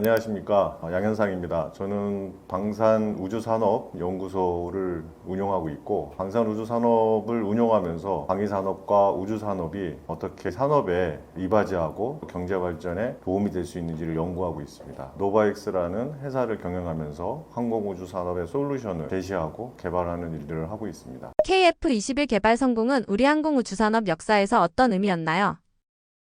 안녕하십니까. 양현상입니다. 저는 방산우주산업연구소를 운영하고 있고, 방산우주산업을 운영하면서 방위산업과 우주산업이 어떻게 산업에 이바지하고 경제발전에 도움이 될 수 있는지를 연구하고 있습니다. 노바엑스라는 회사를 경영하면서 항공우주산업의 솔루션을 제시하고 개발하는 일들을 하고 있습니다. KF-21 개발 성공은 우리 항공우주산업 역사에서 어떤 의미였나요?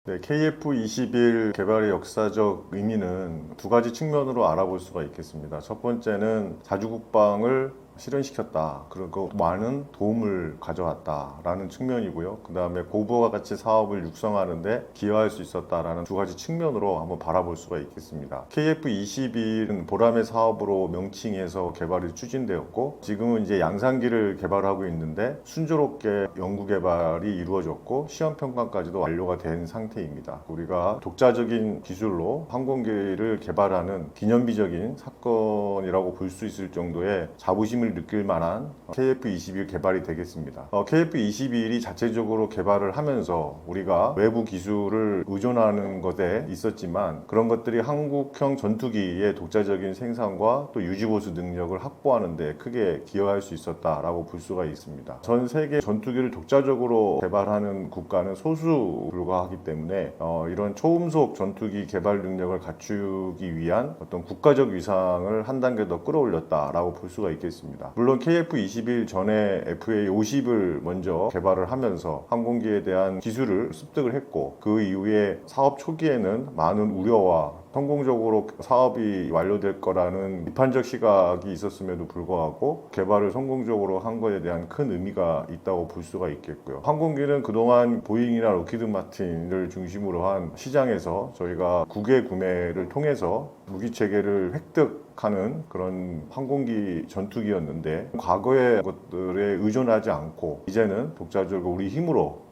네, KF-21 개발의 역사적 의미는 두 가지 측면으로 알아볼 수가 있겠습니다. 첫 번째는 자주국방을 실현시켰다. 그리고 많은 도움을 가져왔다라는 측면이고요. 그 다음에 고부가 가치 사업을 육성하는데 기여할 수 있었다라는 두 가지 측면으로 한번 바라볼 수가 있겠습니다. KF-21은 보람의 사업으로 명칭해서 개발이 추진되었고, 지금은 이제 양산기를 개발하고 있는데 순조롭게 연구 개발이 이루어졌고 시험 평가까지도 완료가 된 상태입니다. 우리가 독자적인 기술로 항공기를 개발하는 기념비적인 사건이라고 볼 수 있을 정도의 자부심을 느낄 만한 KF-21 개발이 되겠습니다. KF-21이 자체적으로 개발을 하면서 우리가 외부 기술을 의존하는 것에 있었지만, 그런 것들이 한국형 전투기의 독자적인 생산과 또 유지보수 능력을 확보하는 데 크게 기여할 수 있었다라고 볼 수가 있습니다. 전 세계 전투기를 독자적으로 개발하는 국가는 소수 불과하기 때문에 이런 초음속 전투기 개발 능력을 갖추기 위한 어떤 국가적 위상을 한 단계 더 끌어올렸다라고 볼 수가 있겠습니다. 물론 KF-21 전에 FA-50을 먼저 개발을 하면서 항공기에 대한 기술을 습득을 했고, 그 이후에 사업 초기에는 많은 우려와 성공적으로 사업이 완료될 거라는 비판적 시각이 있었음에도 불구하고 개발을 성공적으로 한 것에 대한 큰 의미가 있다고 볼 수가 있겠고요. 항공기는 그동안 보잉이나 록히드 마틴을 중심으로 한 시장에서 저희가 국외 구매를 통해서 무기 체계를 획득하는 그런 항공기 전투기였는데, 과거의 것들에 의존하지 않고 이제는 독자적으로 우리 힘으로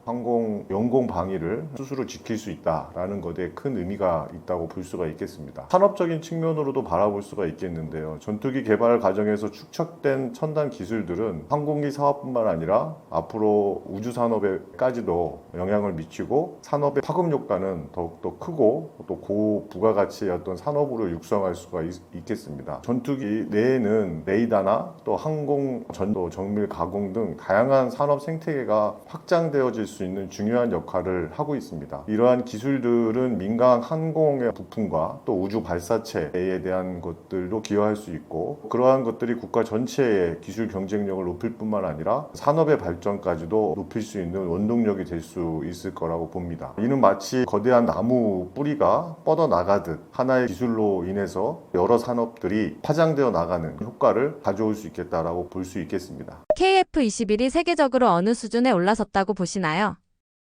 연공 방위를 스스로 지킬 수 있다라는 것에 큰 의미가 있다고 볼 수가 있겠습니다. 산업적인 측면으로도 바라볼 수가 있겠는데요. 전투기 개발 과정에서 축적된 첨단 기술들은 항공기 사업뿐만 아니라 앞으로 우주 산업에까지도 영향을 미치고, 산업의 파급 효과는 더욱더 크고 또 고부가가치의 어떤 산업으로 육성할 수가 있겠습니다. 전투기 내에는 레이더나 또 항공 전도, 정밀 가공 등 다양한 산업 생태계가 확장되어질 수 있는 중요한 역할을 하고 있습니다. 이러한 기술들은 민간 항공의 부품과 또 우주 발사체에 대한 것들도 기여할 수 있고, 그러한 것들이 국가 전체의 기술 경쟁력을 높일 뿐만 아니라 산업의 발전까지도 높일 수 있는 원동력이 될 수 있을 거라고 봅니다. 이는 마치 거대한 나무 뿌리가 뻗어나가듯 하나의 기술로 인해서 여러 산업들이 파장되어 나가는 효과를 가져올 수 있겠다라고 볼 수 있겠습니다. KF-21이 세계적으로 어느 수준에 올라섰다고 보시나요?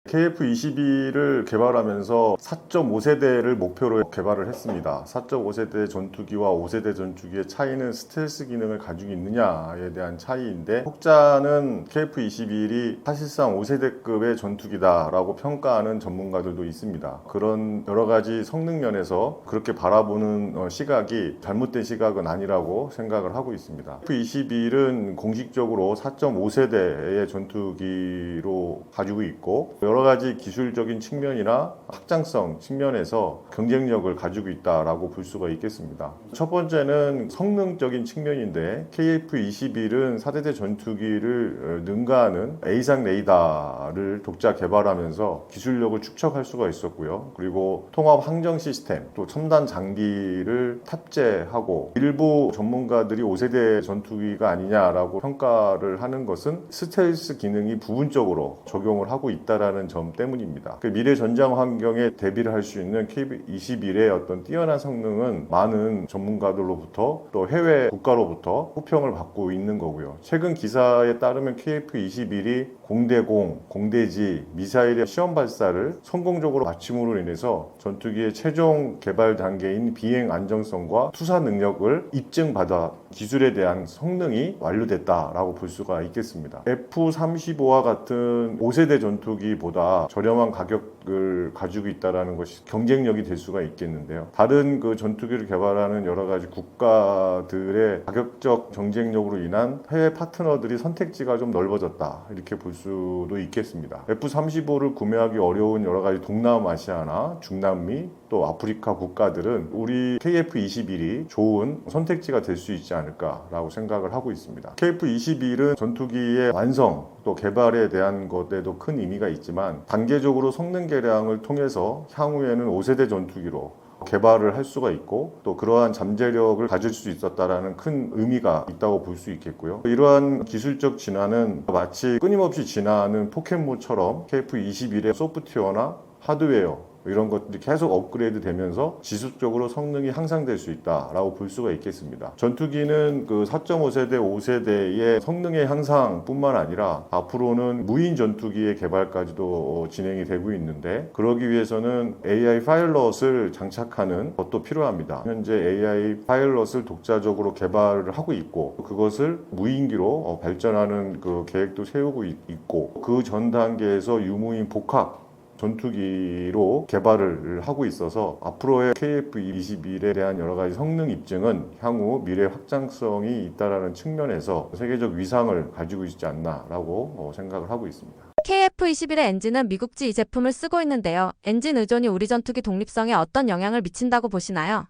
KF-21을 개발하면서 4.5세대를 목표로 개발을 했습니다. 4.5세대 전투기와 5세대 전투기의 차이는 스텔스 기능을 가지고 있느냐에 대한 차이인데, 혹자는 KF-21이 사실상 5세대급의 전투기다라고 평가하는 전문가들도 있습니다. 그런 여러 가지 성능 면에서 그렇게 바라보는 시각이 잘못된 시각은 아니라고 생각을 하고 있습니다. KF-21은 공식적으로 4.5세대의 전투기로 가지고 있고, 여러 가지 기술적인 측면이나 확장성 측면에서 경쟁력을 가지고 있다라고 볼 수가 있겠습니다. 첫 번째는 성능적인 측면인데, KF-21은 4세대 전투기를 능가하는 A상 레이더를 독자 개발하면서 기술력을 축적할 수가 있었고요. 그리고 통합 항정 시스템, 또 첨단 장비를 탑재하고, 일부 전문가들이 5세대 전투기가 아니냐라고 평가를 하는 것은 스텔스 기능이 부분적으로 적용을 하고 있다라는 점 때문입니다. 미래 전장 환경에 대비를 할 수 있는 KF-21의 어떤 뛰어난 성능은 많은 전문가들로부터 또 해외 국가로부터 호평을 받고 있는 거고요. 최근 기사에 따르면 KF-21이 공대공, 공대지, 미사일의 시험 발사를 성공적으로 마침으로 인해서 전투기의 최종 개발 단계인 비행 안정성과 투사 능력을 입증받아 기술에 대한 성능이 완료됐다라고 볼 수가 있겠습니다. F-35와 같은 5세대 전투기보다 저렴한 가격을 가지고 있다는 것이 경쟁력이 될 수가 있겠는데요. 다른 그 전투기를 개발하는 여러 가지 국가들의 가격적 경쟁력으로 인한 해외 파트너들이 선택지가 좀 넓어졌다, 이렇게 볼 수도 있겠습니다. F-35를 구매하기 어려운 여러 가지 동남아시아나 중남미, 또 아프리카 국가들은 우리 KF-21이 좋은 선택지가 될 수 있지 않을까라고 생각을 하고 있습니다. KF-21은 전투기의 완성 또 개발에 대한 것에도 큰 의미가 있지만 단계적으로 성능 개량을 통해서 향후에는 5세대 전투기로 개발을 할 수가 있고 또 그러한 잠재력을 가질 수 있었다라는 큰 의미가 있다고 볼 수 있겠고요. 이러한 기술적 진화는 마치 끊임없이 진화하는 포켓몬처럼 KF-21의 소프트웨어나 하드웨어 이런 것들이 계속 업그레이드 되면서 지속적으로 성능이 향상될 수 있다라고 볼 수가 있겠습니다. 전투기는 그 4.5세대, 5세대의 성능의 향상뿐만 아니라 앞으로는 무인 전투기의 개발까지도 진행이 되고 있는데 그러기 위해서는 AI 파일럿을 장착하는 것도 필요합니다. 현재 AI 파일럿을 독자적으로 개발을 하고 있고 그것을 무인기로 발전하는 그 계획도 세우고 있고 그 전 단계에서 유무인 복합 전투기로 개발을 하고 있어서 앞으로의 KF-21에 대한 여러 가지 성능 입증은 향후 미래 확장성이 있다라는 측면에서 세계적 위상을 가지고 있지 않나라고 생각을 하고 있습니다. KF-21의 엔진은 미국지 이 제품을 쓰고 있는데요. 엔진 의존이 우리 전투기 독립성에 어떤 영향을 미친다고 보시나요?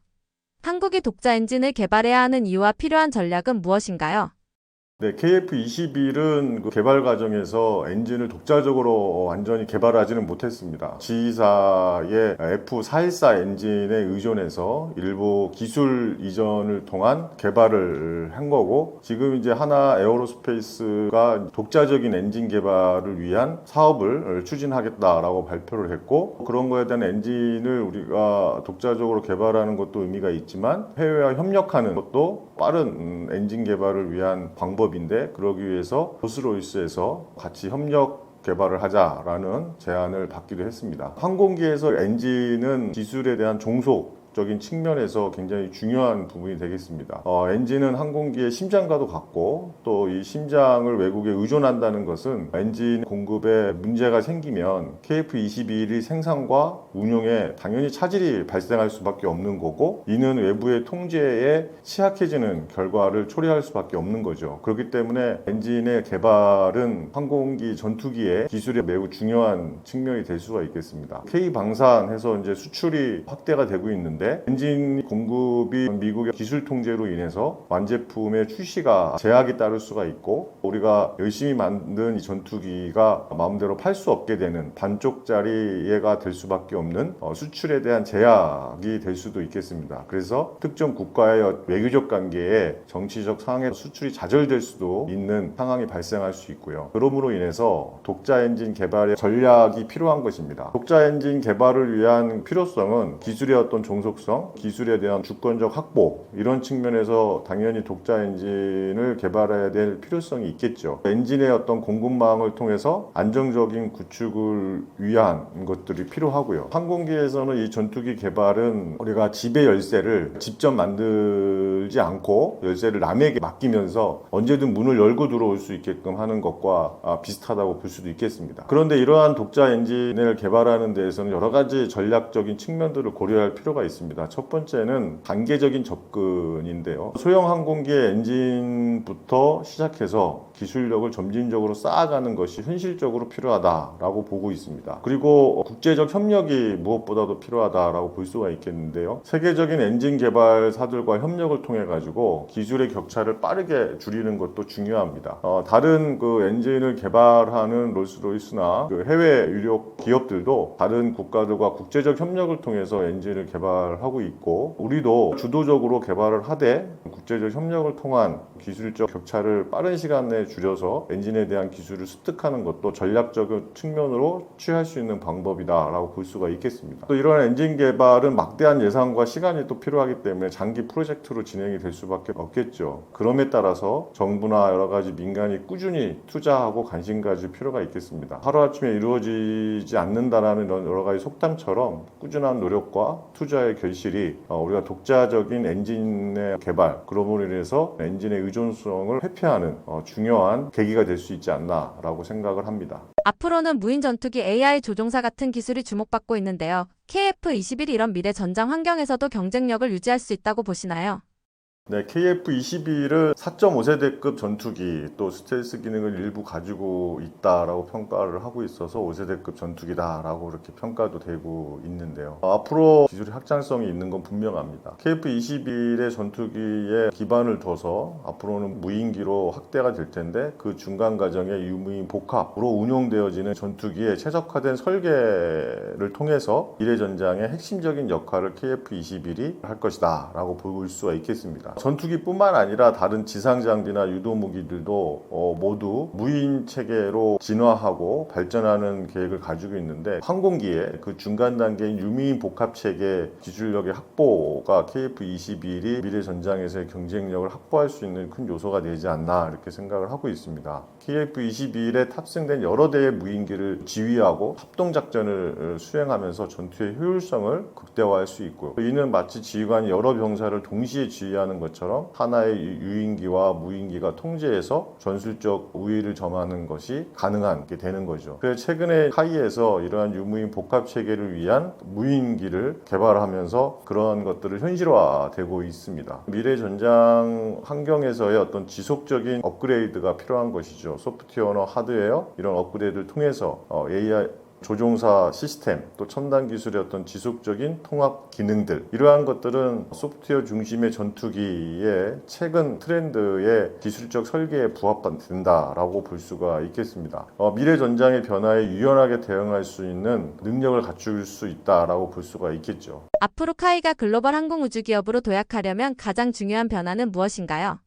한국이 독자 엔진을 개발해야 하는 이유와 필요한 전략은 무엇인가요? 네, KF-21은 그 개발 과정에서 엔진을 독자적으로 완전히 개발하지는 못했습니다. G사의 F414 엔진에 의존해서 일부 기술 이전을 통한 개발을 한 거고 지금 이제 하나 에어로스페이스가 독자적인 엔진 개발을 위한 사업을 추진하겠다라고 발표를 했고 그런 거에 대한 엔진을 우리가 독자적으로 개발하는 것도 의미가 있지만 해외와 협력하는 것도 빠른 엔진 개발을 위한 방법인데 그러기 위해서 rolls-royce에서 같이 협력 개발을 하자라는 제안을 받기도 했습니다. 항공기에서 엔진은 기술에 대한 종속적인 측면에서 굉장히 중요한 부분이 되겠습니다. 엔진은 항공기의 심장과도 같고 또 이 심장을 외국에 의존한다는 것은 엔진 공급에 문제가 생기면 KF-21의 생산과 운용에 당연히 차질이 발생할 수밖에 없는 거고 이는 외부의 통제에 취약해지는 결과를 초래할 수밖에 없는 거죠. 그렇기 때문에 엔진의 개발은 항공기 전투기의 기술에 매우 중요한 측면이 될 수가 있겠습니다. K방산해서 이제 수출이 확대가 되고 있는데 엔진 공급이 미국의 기술 통제로 인해서 완제품의 출시가 제약이 따를 수가 있고 우리가 열심히 만든 이 전투기가 마음대로 팔 수 없게 되는 반쪽짜리가 될 수밖에 없는 수출에 대한 제약이 될 수도 있겠습니다. 그래서 특정 국가의 외교적 관계에 정치적 상황에 수출이 좌절될 수도 있는 상황이 발생할 수 있고요. 그러므로 인해서 독자 엔진 개발의 전략이 필요한 것입니다. 독자 엔진 개발을 위한 필요성은 기술의 어떤 종속성, 기술에 대한 주권적 확보 이런 측면에서 당연히 독자 엔진을 개발해야 될 필요성이 있겠죠. 엔진의 어떤 공급망을 통해서 안정적인 구축을 위한 것들이 필요하고요. 항공기에서는 이 전투기 개발은 우리가 집의 열쇠를 직접 만들지 않고 열쇠를 남에게 맡기면서 언제든 문을 열고 들어올 수 있게끔 하는 것과 비슷하다고 볼 수도 있겠습니다. 그런데 이러한 독자 엔진을 개발하는 데에서는 여러 가지 전략적인 측면들을 고려할 필요가 있습니다. 첫 번째는 단계적인 접근인데요. 소형 항공기의 엔진부터 시작해서 기술력을 점진적으로 쌓아가는 것이 현실적으로 필요하다라고 보고 있습니다. 그리고 국제적 협력이 무엇보다도 필요하다라고 볼 수가 있겠는데요. 세계적인 엔진 개발사들과 협력을 통해 가지고 기술의 격차를 빠르게 줄이는 것도 중요합니다. 다른 그 엔진을 개발하는 롤스로이스나 그 해외 유력 기업들도 다른 국가들과 국제적 협력을 통해서 엔진을 개발하고 있고 우리도 주도적으로 개발을 하되 국제적 협력을 통한 기술적 격차를 빠른 시간 내에 줄여서 엔진에 대한 기술을 습득하는 것도 전략적인 측면으로 취할 수 있는 방법이다라고 볼 수가 있겠습니다. 또 이러한 엔진 개발은 막대한 예산과 시간이 또 필요하기 때문에 장기 프로젝트로 진행이 될 수밖에 없겠죠. 그럼에 따라서 정부나 여러 가지 민간이 꾸준히 투자하고 관심 가질 필요가 있겠습니다. 하루아침에 이루어지지 않는다라는 여러 가지 속담처럼 꾸준한 노력과 투자의 결실이 우리가 독자적인 엔진의 개발, 그러므로 인해서 엔진의 의존성을 회피하는 중요한 계기가 될 수 있지 않나라고 생각을 합니다. 앞으로는 무인 전투기 AI 조종사 같은 기술이 주목받고 있는데요. KF-21이 이런 미래 전장 환경에서도 경쟁력을 유지할 수 있다고 보시나요? 네, KF-21은 4.5세대급 전투기 또 스텔스 기능을 일부 가지고 있다라고 평가를 하고 있어서 5세대급 전투기다라고 이렇게 평가도 되고 있는데요. 앞으로 기술의 확장성이 있는 건 분명합니다. KF-21의 전투기에 기반을 둬서 앞으로는 무인기로 확대가 될 텐데 그 중간 과정에 유무인 복합으로 운용되어지는 전투기의 최적화된 설계를 통해서 미래 전장의 핵심적인 역할을 KF-21이 할 것이다 라고 볼 수가 있겠습니다. 전투기뿐만 아니라 다른 지상 장비나 유도 무기들도 모두 무인 체계로 진화하고 발전하는 계획을 가지고 있는데 항공기의 그 중간 단계인 유무인 복합 체계 기술력의 확보가 KF-21이 미래 전장에서의 경쟁력을 확보할 수 있는 큰 요소가 되지 않나 이렇게 생각을 하고 있습니다. KF-21에 탑승된 여러 대의 무인기를 지휘하고 합동 작전을 수행하면서 전투의 효율성을 극대화할 수 있고요. 이는 마치 지휘관이 여러 병사를 동시에 지휘하는 것처럼 하나의 유인기와 무인기가 통제해서 전술적 우위를 점하는 것이 가능한 게 되는 거죠. 그래서 최근에 카이에서 이러한 유무인 복합 체계를 위한 무인기를 개발하면서 그런 것들을 현실화되고 있습니다. 미래 전장 환경에서의 어떤 지속적인 업그레이드가 필요한 것이죠. 소프트웨어나 하드웨어 이런 업그레이드를 통해서 AI 조종사 시스템 또 첨단 기술의 어떤 지속적인 통합 기능들 이러한 것들은 소프트웨어 중심의 전투기의 최근 트렌드의 기술적 설계에 부합된다라고 볼 수가 있겠습니다. 미래 전장의 변화에 유연하게 대응할 수 있는 능력을 갖출 수 있다라고 볼 수가 있겠죠. 앞으로 카이가 글로벌 항공우주 기업으로 도약하려면 가장 중요한 변화는 무엇인가요?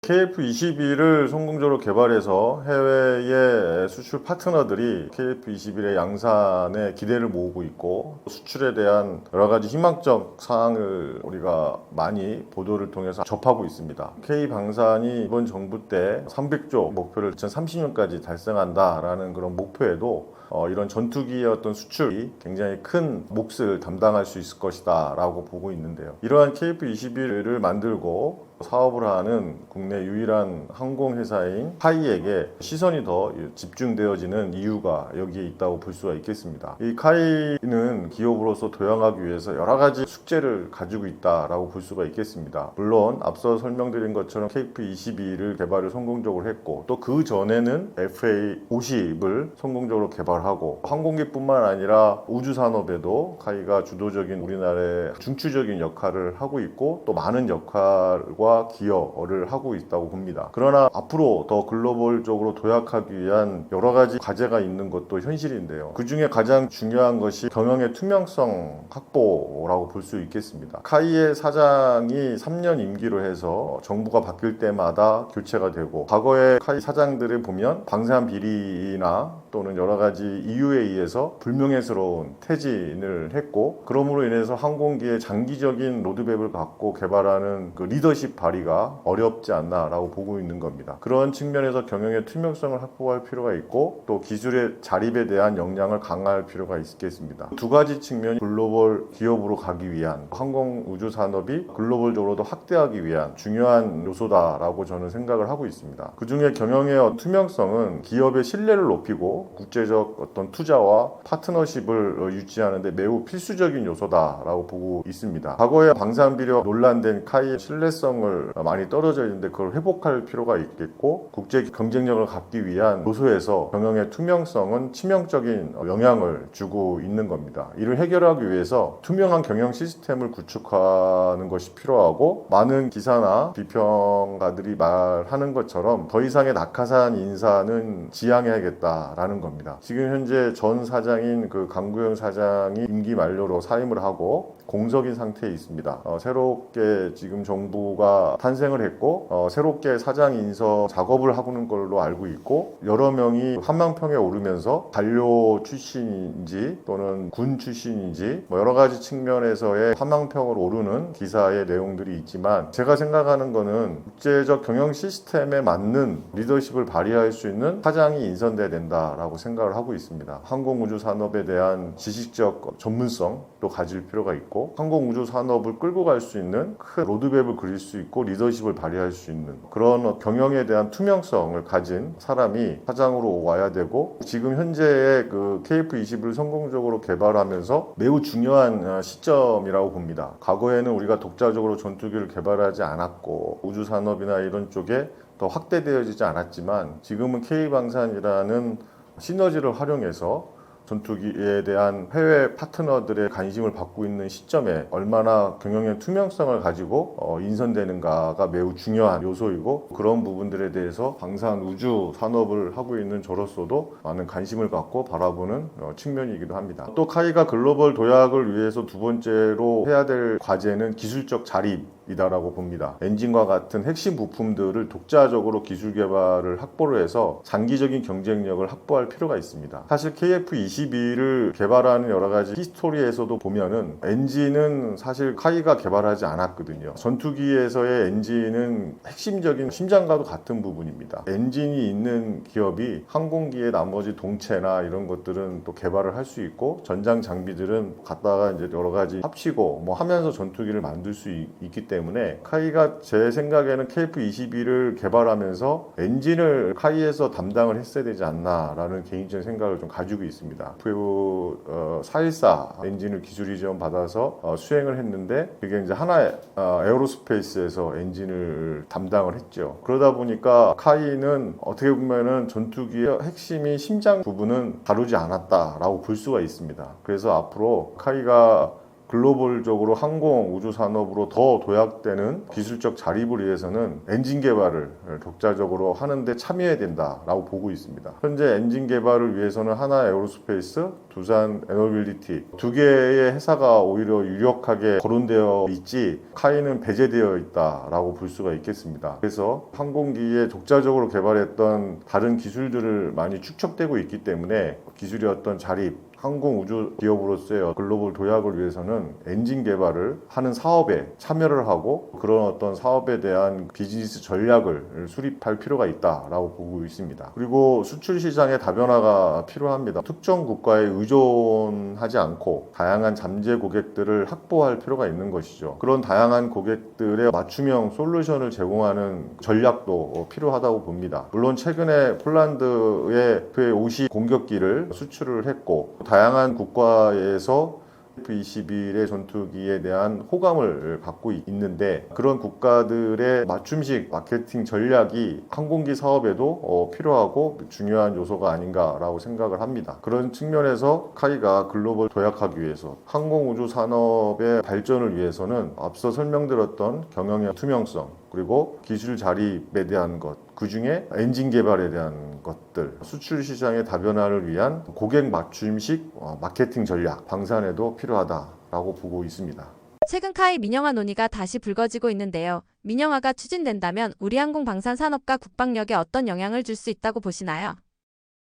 KF-21을 성공적으로 개발해서 해외의 수출 파트너들이 KF-21의 양산에 기대를 모으고 있고 수출에 대한 여러 가지 희망적 사항을 우리가 많이 보도를 통해서 접하고 있습니다. K방산이 이번 정부 때 300조 목표를 2030년까지 달성한다라는 그런 목표에도 이런 전투기의 어떤 수출이 굉장히 큰 몫을 담당할 수 있을 것이다 라고 보고 있는데요. 이러한 KF-21을 만들고 사업을 하는 국내 유일한 항공회사인 카이에게 시선이 더 집중되어지는 이유가 여기에 있다고 볼 수가 있겠습니다. 이 카이는 기업으로서 도약하기 위해서 여러 가지 숙제를 가지고 있다라고 볼 수가 있겠습니다. 물론 앞서 설명드린 것처럼 KF-22를 개발을 성공적으로 했고 또 그 전에는 FA-50을 성공적으로 개발하고 항공기뿐만 아니라 우주산업에도 카이가 주도적인 우리나라의 중추적인 역할을 하고 있고 또 많은 역할과 기여를 하고 있다고 봅니다. 그러나 앞으로 더 글로벌적으로 도약하기 위한 여러 가지 과제가 있는 것도 현실인데요. 그 중에 가장 중요한 것이 경영의 투명성 확보라고 볼 수 있겠습니다. 카이의 사장이 3년 임기로 해서 정부가 바뀔 때마다 교체가 되고 과거의 카이 사장들을 보면 방산 비리나 또는 여러 가지 이유에 의해서 불명예스러운 퇴진을 했고 그러므로 인해서 항공기의 장기적인 로드맵을 갖고 개발하는 그 리더십 발휘가 어렵지 않나라고 보고 있는 겁니다. 그런 측면에서 경영의 투명성을 확보할 필요가 있고 또 기술의 자립에 대한 역량을 강화할 필요가 있겠습니다. 두 가지 측면이 글로벌 기업으로 가기 위한 항공 우주 산업이 글로벌적으로도 확대하기 위한 중요한 요소다라고 저는 생각을 하고 있습니다. 그중에 경영의 투명성은 기업의 신뢰를 높이고 국제적 어떤 투자와 파트너십을 유지하는 데 매우 필수적인 요소다라고 보고 있습니다. 과거에 방산비리와 논란된 카이의 신뢰성을 많이 떨어져 있는데 그걸 회복할 필요가 있겠고 국제 경쟁력을 갖기 위한 요소에서 경영의 투명성은 치명적인 영향을 주고 있는 겁니다. 이를 해결하기 위해서 투명한 경영 시스템을 구축하는 것이 필요하고 많은 기사나 비평가들이 말하는 것처럼 더 이상의 낙하산 인사는 지양해야겠다라는 겁니다. 지금 현재 전 사장인 그 강구영 사장이 임기 만료로 사임을 하고 공석인 상태에 있습니다. 새롭게 지금 정부가 탄생을 했고 새롭게 사장 인서 작업을 하고 있는 걸로 알고 있고 여러 명이 한망평에 오르면서 관료 출신인지 또는 군 출신인지 여러 가지 측면에서의 한망평으로 오르는 기사의 내용들이 있지만 제가 생각하는 거는 국제적 경영 시스템에 맞는 리더십을 발휘할 수 있는 사장이 인선돼야 된다 있다라고 생각을 하고 있습니다. 항공우주 산업에 대한 지식적 전문성도 가질 필요가 있고, 항공우주 산업을 끌고 갈 수 있는 큰 로드맵을 그릴 수 있고 리더십을 발휘할 수 있는 그런 경영에 대한 투명성을 가진 사람이 사장으로 와야 되고, 지금 현재의 그 KF-21을 성공적으로 개발하면서 매우 중요한 시점이라고 봅니다. 과거에는 우리가 독자적으로 전투기를 개발하지 않았고 우주 산업이나 이런 쪽에 더 확대되어지지 않았지만, 지금은 K방산이라는 시너지를 활용해서 전투기에 대한 해외 파트너들의 관심을 받고 있는 시점에 얼마나 경영의 투명성을 가지고 인선되는가가 매우 중요한 요소이고, 그런 부분들에 대해서 방산 우주 산업을 하고 있는 저로서도 많은 관심을 갖고 바라보는 측면이기도 합니다. 또 카이가 글로벌 도약을 위해서 두 번째로 해야 될 과제는 기술적 자립이다라고 봅니다. 엔진과 같은 핵심 부품들을 독자적으로 기술 개발을 확보를 해서 장기적인 경쟁력을 확보할 필요가 있습니다. 사실 KF-22를 개발하는 여러 가지 히스토리에서도 보면은 엔진은 사실 카이가 개발하지 않았거든요. 전투기에서의 엔진은 핵심적인 심장과도 같은 부분입니다. 엔진이 있는 기업이 항공기의 나머지 동체나 이런 것들은 또 개발을 할 수 있고, 전장 장비들은 갖다가 이제 여러 가지 합치고 뭐 하면서 전투기를 만들 수 있기 때문에, 카이가 제 생각에는 KF-22를 개발하면서 엔진을 카이에서 담당을 했어야 되지 않나라는 개인적인 생각을 좀 가지고 있습니다. FU414 엔진을 기술 이전 받아서 수행을 했는데, 그게 이제 하나 에어로스페이스에서 엔진을 담당을 했죠. 그러다 보니까 카이는 어떻게 보면은 전투기의 핵심인 심장 부분은 다루지 않았다라고 볼 수가 있습니다. 그래서 앞으로 카이가 글로벌적으로 항공 우주 산업으로 더 도약되는 기술적 자립을 위해서는 엔진 개발을 독자적으로 하는데 참여해야 된다라고 보고 있습니다. 현재 엔진 개발을 위해서는 하나 에어로스페이스, 두산 에너빌리티 두 개의 회사가 오히려 유력하게 거론되어 있지, 카이는 배제되어 있다라고 볼 수가 있겠습니다. 그래서 항공기에 독자적으로 개발했던 다른 기술들을 많이 축적되고 있기 때문에, 기술의 어떤 자립, 항공 우주 기업으로서의 글로벌 도약을 위해서는 엔진 개발을 하는 사업에 참여를 하고, 그런 어떤 사업에 대한 비즈니스 전략을 수립할 필요가 있다라고 보고 있습니다. 그리고 수출 시장의 다변화가 필요합니다. 특정 국가에 의존하지 않고 다양한 잠재 고객들을 확보할 필요가 있는 것이죠. 그런 다양한 고객들의 맞춤형 솔루션을 제공하는 전략도 필요하다고 봅니다. 물론 최근에 폴란드에 F-50 공격기를 수출을 했고, 다양한 국가에서 F-21의 전투기에 대한 호감을 갖고 있는데, 그런 국가들의 맞춤식 마케팅 전략이 항공기 사업에도 필요하고 중요한 요소가 아닌가라고 생각을 합니다. 그런 측면에서 카이가 글로벌 도약하기 위해서, 항공우주 산업의 발전을 위해서는 앞서 설명드렸던 경영의 투명성, 그리고 기술 자립에 대한 것, 그 중에 엔진 개발에 대한 것들, 수출 시장의 다변화를 위한 고객 맞춤식 마케팅 전략, 방산에도 필요하다라고 보고 있습니다. 최근 카이 민영화 논의가 다시 불거지고 있는데요. 민영화가 추진된다면 우리 항공 방산 산업과 국방력에 어떤 영향을 줄 수 있다고 보시나요?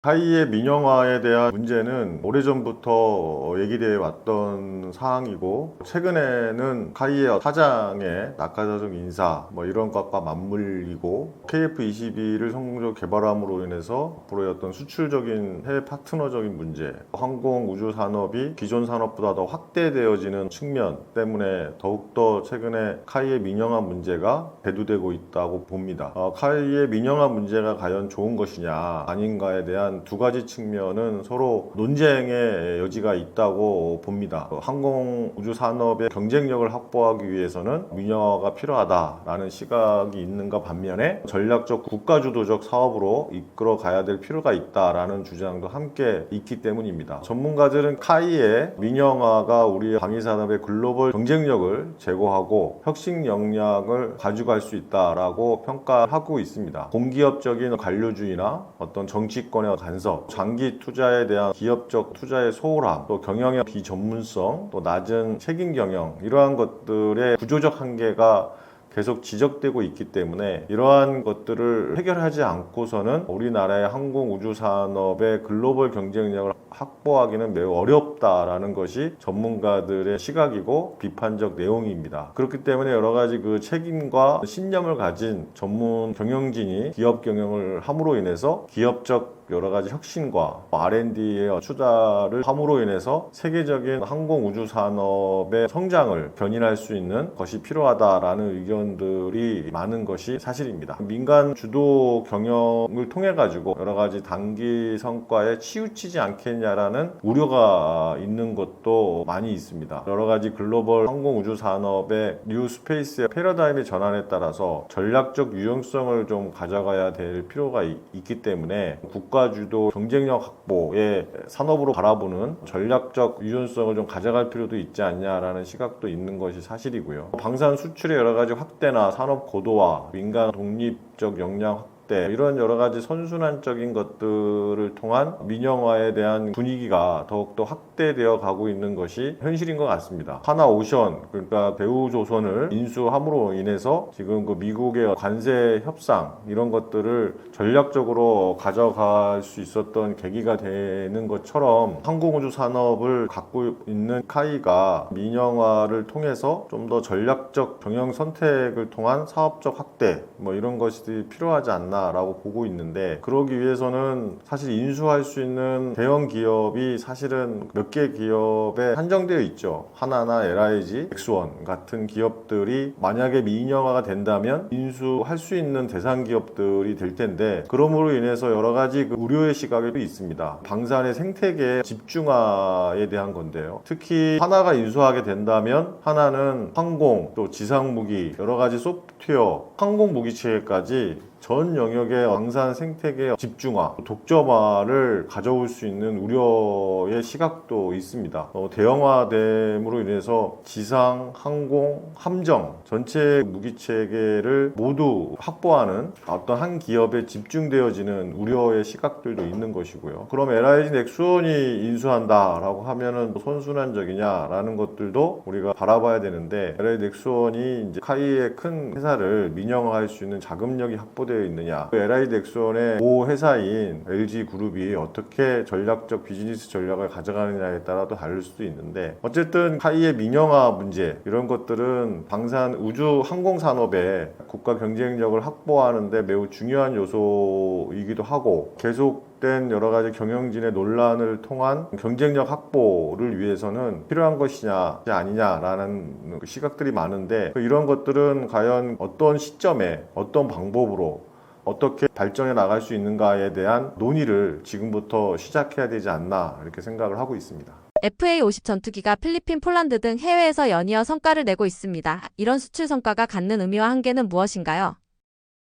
카이의 민영화에 대한 문제는 오래전부터 얘기되어 왔던 사항이고, 최근에는 카이의 사장의 낙하사적 인사 이런 것과 맞물리고, KF-22를 성공적으로 개발함으로 인해서 앞으로의 어떤 수출적인 해외 파트너적인 문제, 항공 우주 산업이 기존 산업보다 더 확대되어지는 측면 때문에 더욱더 최근에 카이의 민영화 문제가 대두되고 있다고 봅니다. 카이의 민영화 문제가 과연 좋은 것이냐 아닌가에 대한 두 가지 측면은 서로 논쟁의 여지가 있다고 봅니다. 항공 우주 산업의 경쟁력을 확보하기 위해서는 민영화가 필요하다라는 시각이 있는가 반면에, 전략적 국가주도적 사업으로 이끌어 가야 될 필요가 있다라는 주장도 함께 있기 때문입니다. 전문가들은 카이의 민영화가 우리 방위산업의 글로벌 경쟁력을 제고하고 혁신 역량을 가져갈 수 있다라고 평가하고 있습니다. 공기업적인 관료주의나 어떤 정치권의 간섭, 장기 투자에 대한 기업적 투자의 소홀함, 또 경영의 비전문성, 또 낮은 책임 경영, 이러한 것들의 구조적 한계가 계속 지적되고 있기 때문에, 이러한 것들을 해결하지 않고서는 우리나라의 항공 우주 산업의 글로벌 경쟁력을 확보하기는 매우 어렵다라는 것이 전문가들의 시각이고 비판적 내용입니다. 그렇기 때문에 여러 가지 그 책임과 신념을 가진 전문 경영진이 기업 경영을 함으로 인해서 기업적 여러 가지 혁신과 R&D의 투자를 함으로 인해서 세계적인 항공 우주 산업의 성장을 견인할 수 있는 것이 필요하다라는 의견들이 많은 것이 사실입니다. 민간 주도 경영을 통해 가지고 여러 가지 단기 성과에 치우치지 않겠냐라는 우려가 있는 것도 많이 있습니다. 여러 가지 글로벌 항공 우주 산업의 뉴 스페이스의 패러다임의 전환에 따라서 전략적 유용성을 좀 가져가야 될 필요가 있기 때문에 국가 주도 경쟁력 확보의 산업으로 바라보는 전략적 유연성을 좀 가져갈 필요도 있지 않냐라는 시각도 있는 것이 사실이고요. 방산 수출의 여러 가지 확대나 산업 고도화, 민간 독립적 역량 확대 이런 여러 가지 선순환적인 것들을 통한 민영화에 대한 분위기가 더욱더 확대되어 가고 있는 것이 현실인 것 같습니다. 하나오션, 그러니까 대우조선을 인수함으로 인해서 지금 그 미국의 관세 협상 이런 것들을 전략적으로 가져갈 수 있었던 계기가 되는 것처럼 항공우주 산업을 갖고 있는 카이가 민영화를 통해서 좀 더 전략적 경영 선택을 통한 사업적 확대 이런 것이 필요하지 않나라고 보고 있는데, 그러기 위해서는 사실 인수할 수 있는 대형 기업이 사실은 몇 개 기업에 한정되어 있죠. 하나나 LIG, 엑스원 같은 기업들이 만약에 민영화가 된다면 인수할 수 있는 대상 기업들이 될 텐데, 그러므로 인해서 여러 가지 우려의 시각이 있습니다. 방산의 생태계 집중화에 대한 건데요. 특히 하나가 인수하게 된다면 하나는 항공, 또 지상무기, 여러 가지 소프트웨어, 항공무기체계까지 전 영역의 방산 생태계 집중화, 독점화를 가져올 수 있는 우려의 시각도 있습니다. 대형화됨으로 인해서 지상, 항공, 함정 전체 무기체계를 모두 확보하는 어떤 한 기업에 집중되어지는 우려의 시각들도 있는 것이고요. 그럼 LIG 넥스원이 인수한다라고 하면은 선순환적이냐라는 것들도 우리가 바라봐야 되는데, LIG 넥스원이 이제 카이의 큰 회사를 민영화할 수 있는 자금력이 확보되어 있느냐, LIG 넥스원의 모 회사인 LG그룹이 어떻게 전략적 비즈니스 전략을 가져가느냐에 따라도 다를 수도 있는데, 어쨌든 카이의 민영화 문제 이런 것들은 방산 우주 항공 산업의 국가 경쟁력을 확보하는데 매우 중요한 요소이기도 하고, 계속된 여러 가지 경영진의 논란을 통한 경쟁력 확보를 위해서는 필요한 것이냐 아니냐라는 시각들이 많은데, 이런 것들은 과연 어떤 시점에 어떤 방법으로 어떻게 발전해 나갈 수 있는가에 대한 논의를 지금부터 시작해야 되지 않나 이렇게 생각을 하고 있습니다. FA-50 전투기가 필리핀, 폴란드 등 해외에서 연이어 성과를 내고 있습니다. 이런 수출 성과가 갖는 의미와 한계는 무엇인가요?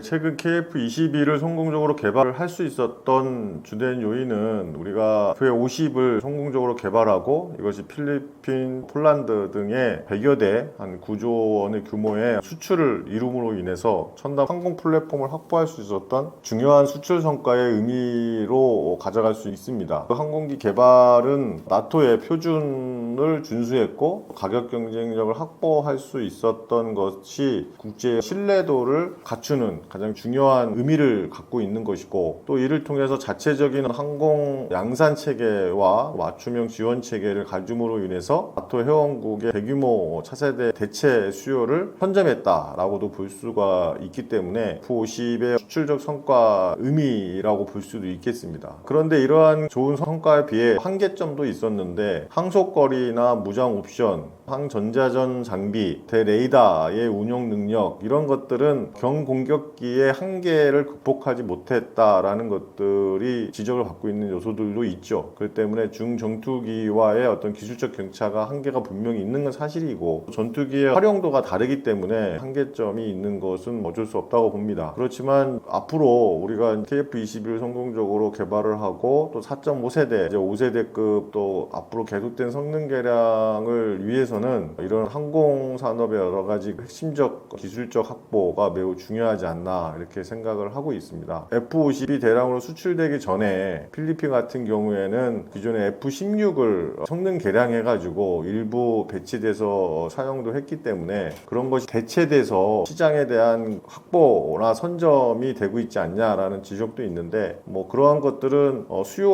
최근 KF-21을 성공적으로 개발을 할 수 있었던 주된 요인은 우리가 FA-50을 성공적으로 개발하고 이것이 필리핀, 폴란드 등의 100여 대, 한 9조 원의 규모의 수출을 이룸으로 인해서 첨단 항공 플랫폼을 확보할 수 있었던 중요한 수출 성과의 의미로 가져갈 수 있습니다. 그 항공기 개발은 나토의 표준을 준수했고 가격 경쟁력을 확보할 수 있었던 것이 국제 신뢰도를 갖추는 가장 중요한 의미를 갖고 있는 것이고, 또 이를 통해서 자체적인 항공 양산 체계와 맞춤형 지원 체계를 가줌으로 인해서 나토 회원국의 대규모 차세대 대체 수요를 선점했다라고도 볼 수가 있기 때문에 F-50의 수출적 성과 의미라고 볼 수도 있겠습니다. 그런데 이러한 좋은 성과에 비해 한계점도 있었는데, 항속거리나 무장 옵션, 항전자전 장비, 대레이더의 운용 능력 이런 것들은 경공격기의 한계를 극복하지 못했다라는 것들이 지적을 받고 있는 요소들도 있죠. 그렇기 때문에 중전투기와의 어떤 기술적 격차가 한계가 분명히 있는 건 사실이고, 전투기의 활용도가 다르기 때문에 한계점이 있는 것은 어쩔 수 없다고 봅니다. 그렇지만 앞으로 우리가 KF-21을 성공적으로 개발을 하고 또 4.5세대, 이제 5세대급 또 앞으로 계속된 성능 개량을 위해서는 이런 항공 산업의 여러 가지 핵심적 기술적 확보가 매우 중요하지 않나 이렇게 생각을 하고 있습니다. F-50이 대량으로 수출되기 전에 필리핀 같은 경우에는 기존의 F-16을 성능 개량해가지고 일부 배치돼서 사용도 했기 때문에 그런 것이 대체돼서 시장에 대한 확보나 선점이 되고 있지 않냐라는 지적도 있는데, 그러한 것들은 수요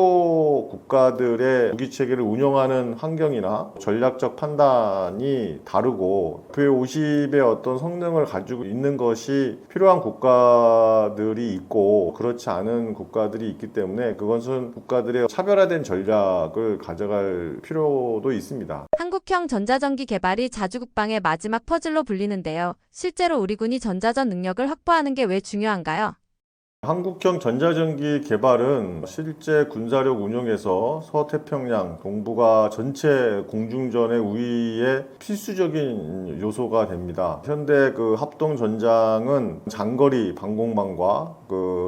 국가들의 무기 체계를 운영하는 환경이나 전략적 판단이 다르고, F-50의 어떤 성능을 가지고 있는 것이 필요한 국가 국가들이 있고 그렇지 않은 국가들이 있기 때문에 그것은 국가들의 차별화된 전략을 가져갈 필요도 있습니다. 한국형 전자전기 개발이 자주국방의 마지막 퍼즐로 불리는데요. 실제로 우리 군이 전자전 능력을 확보하는 게 왜 중요한가요? 한국형 전자전기 개발은 실제 군사력 운용에서 서태평양, 동북아 전체 공중전의 우위에 필수적인 요소가 됩니다. 현대 합동 전장은 장거리 방공망과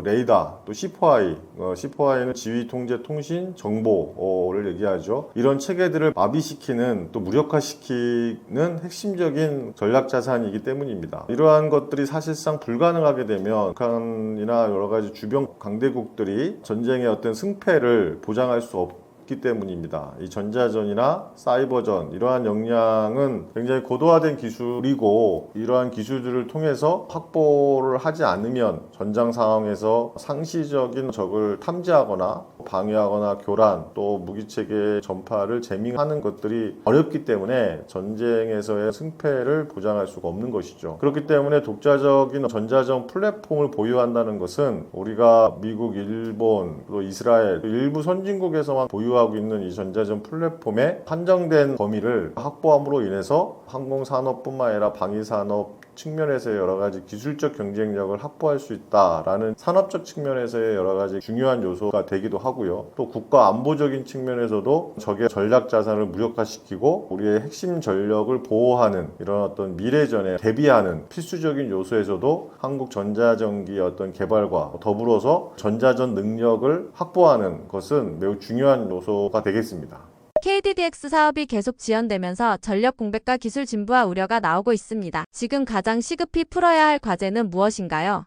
레이더, 또 C4I, C4I는 지휘 통제 통신 정보를 얘기하죠. 이런 체계들을 마비시키는 또 무력화시키는 핵심적인 전략 자산이기 때문입니다. 이러한 것들이 사실상 불가능하게 되면 북한이나 여러 가지 주변 강대국들이 전쟁의 어떤 승패를 보장할 수 없기 때문입니다. 이 전자전이나 사이버전 이러한 역량은 굉장히 고도화된 기술이고 이러한 기술들을 통해서 확보를 하지 않으면 전장 상황에서 상시적인 적을 탐지하거나 방해하거나 교란 또 무기체계 전파를 재밍하는 것들이 어렵기 때문에 전쟁에서의 승패를 보장할 수가 없는 것이죠. 그렇기 때문에 독자적인 전자전 플랫폼을 보유한다는 것은 우리가 미국, 일본, 또 이스라엘 일부 선진국에서만 보유하고 있는 이 전자전 플랫폼의 한정된 범위를 확보함으로 인해서 항공산업뿐만 아니라 방위산업 측면에서의 여러 가지 기술적 경쟁력을 확보할 수 있다라는 산업적 측면에서의 여러 가지 중요한 요소가 되기도 하고요. 또 국가 안보적인 측면에서도 적의 전략 자산을 무력화시키고 우리의 핵심 전력을 보호하는 이런 어떤 미래전에 대비하는 필수적인 요소에서도 한국 전자전기의 어떤 개발과 더불어서 전자전 능력을 확보하는 것은 매우 중요한 요소가 되겠습니다. KDDX 사업이 계속 지연되면서 전력 공백과 기술 진부화 우려가 나오고 있습니다. 지금 가장 시급히 풀어야 할 과제는 무엇인가요?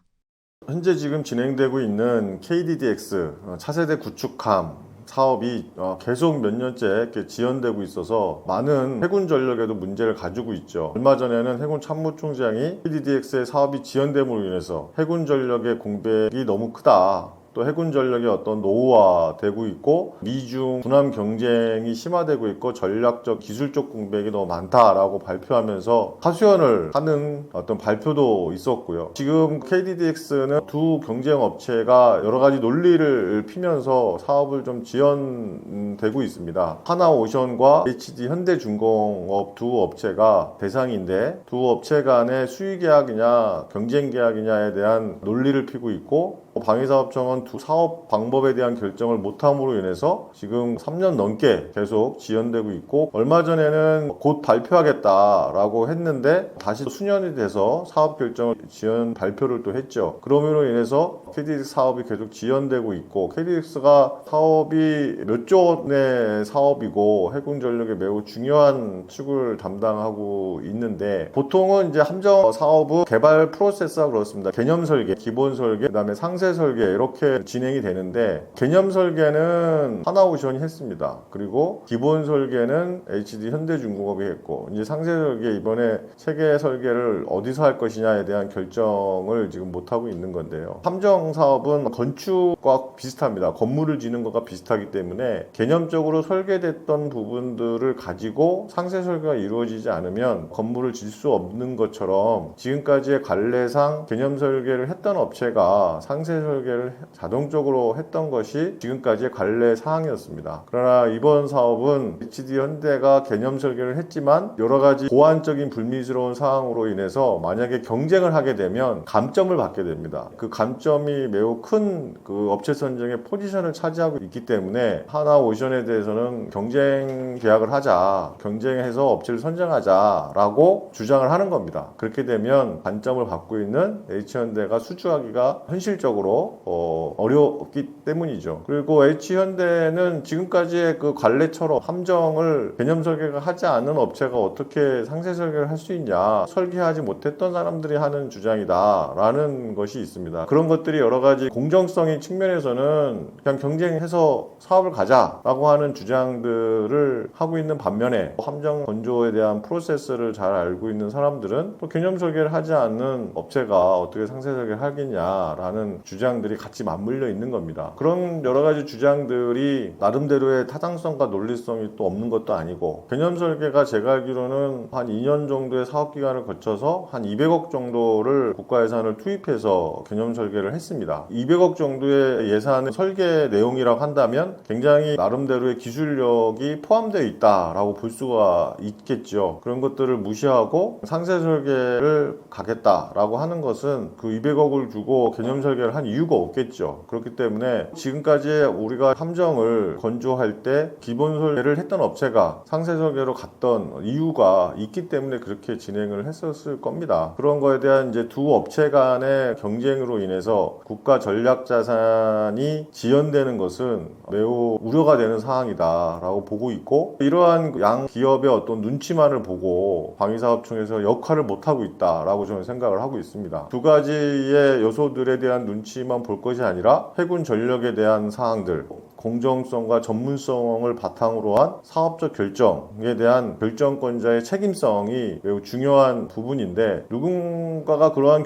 현재 지금 진행되고 있는 KDDX 차세대 구축함 사업이 계속 몇 년째 이렇게 지연되고 있어서 많은 해군 전력에도 문제를 가지고 있죠. 얼마 전에는 해군 참모총장이 KDDX의 사업이 지연됨으로 인해서 해군 전력의 공백이 너무 크다. 또 해군 전력이 어떤 노후화되고 있고 미중 군함 경쟁이 심화되고 있고 전략적 기술적 공백이 너무 많다라고 발표하면서 하소연을 하는 어떤 발표도 있었고요. 지금 KDDX는 두 경쟁 업체가 여러 가지 논리를 피면서 사업을 좀 지연되고 있습니다. 하나오션과 HD 현대중공업 두 업체가 대상인데 두 업체 간의 수의 계약이냐 경쟁 계약이냐에 대한 논리를 피고 있고 방위사업청은 두 사업 방법에 대한 결정을 못함으로 인해서 지금 3년 넘게 계속 지연되고 있고 얼마 전에는 곧 발표하겠다라고 했는데 다시 수년이 돼서 사업 결정을 지연 발표를 또 했죠. 그러므로 인해서 KDX 사업이 계속 지연되고 있고 KDX가 사업이 몇 조 원의 사업이고 해군 전력의 매우 중요한 축을 담당하고 있는데 보통은 이제 함정 사업은 개발 프로세스가 그렇습니다. 개념 설계, 기본 설계, 그다음에 상세 설계 이렇게 진행이 되는데 개념 설계는 하나오션이 했습니다. 그리고 기본 설계는 HD 현대중공업이 했고 이제 상세 설계 이번에 체계 설계를 어디서 할 것이냐에 대한 결정을 지금 못 하고 있는 건데요. 함정 사업은 건축과 비슷합니다. 건물을 지는 것과 비슷하기 때문에 개념적으로 설계됐던 부분들을 가지고 상세 설계가 이루어지지 않으면 건물을 질 수 없는 것처럼 지금까지의 관례상 개념 설계를 했던 업체가 상세 설계를 자동적으로 했던 것이 지금까지의 관례 사항이었습니다. 그러나 이번 사업은 HD 현대가 개념 설계를 했지만 여러 가지 보안적인 불미스러운 사항으로 인해서 만약에 경쟁을 하게 되면 감점을 받게 됩니다. 그 감점이 매우 큰 그 업체 선정의 포지션을 차지하고 있기 때문에 하나오션에 대해서는 경쟁 계약을 하자, 경쟁해서 업체를 선정하자라고 주장을 하는 겁니다. 그렇게 되면 단점을 받고 있는 H현대가 수주하기가 현실적으로 어렵기 때문이죠. 그리고 H현대는 지금까지의 그 관례처럼 함정을 개념 설계가 하지 않은 업체가 어떻게 상세 설계를 할 수 있냐, 설계하지 못했던 사람들이 하는 주장이다 라는 것이 있습니다. 그런 것들이 여러 가지 공정성의 측면에서는 그냥 경쟁해서 사업을 가자라고 하는 주장들을 하고 있는 반면에 함정 건조에 대한 프로세스를 잘 알고 있는 사람들은 또 개념 설계를 하지 않는 업체가 어떻게 상세 설계를 하겠냐라는 주장 주장들이 같이 맞물려 있는 겁니다. 그런 여러 가지 주장들이 나름대로의 타당성과 논리성이 또 없는 것도 아니고, 개념 설계가 제가 알기로는 한 2년 정도의 사업 기간을 거쳐서 한 200억 정도를 국가 예산을 투입해서 개념 설계를 했습니다. 200억 정도의 예산의 설계 내용이라고 한다면 굉장히 나름대로의 기술력이 포함되어 있다라고 볼 수가 있겠죠. 그런 것들을 무시하고 상세 설계를 가겠다라고 하는 것은 그 200억을 주고 개념 설계를 한 이유가 없겠죠. 그렇기 때문에 지금까지 우리가 함정을 건조할 때 기본 설계를 했던 업체가 상세 설계로 갔던 이유가 있기 때문에 그렇게 진행을 했었을 겁니다. 그런 거에 대한 이제 두 업체 간의 경쟁으로 인해서 국가 전략 자산이 지연되는 것은 매우 우려가 되는 사항이다라고 보고 있고, 이러한 양 기업의 어떤 눈치만을 보고 방위사업청에서 역할을 못하고 있다라고 저는 생각을 하고 있습니다. 두 가지의 요소들에 대한 눈치만 볼 것이 아니라 해군 전력에 대한 사항들, 공정성과 전문성을 바탕으로 한 사업적 결정에 대한 결정권자의 책임성이 매우 중요한 부분인데, 누군가가 그러한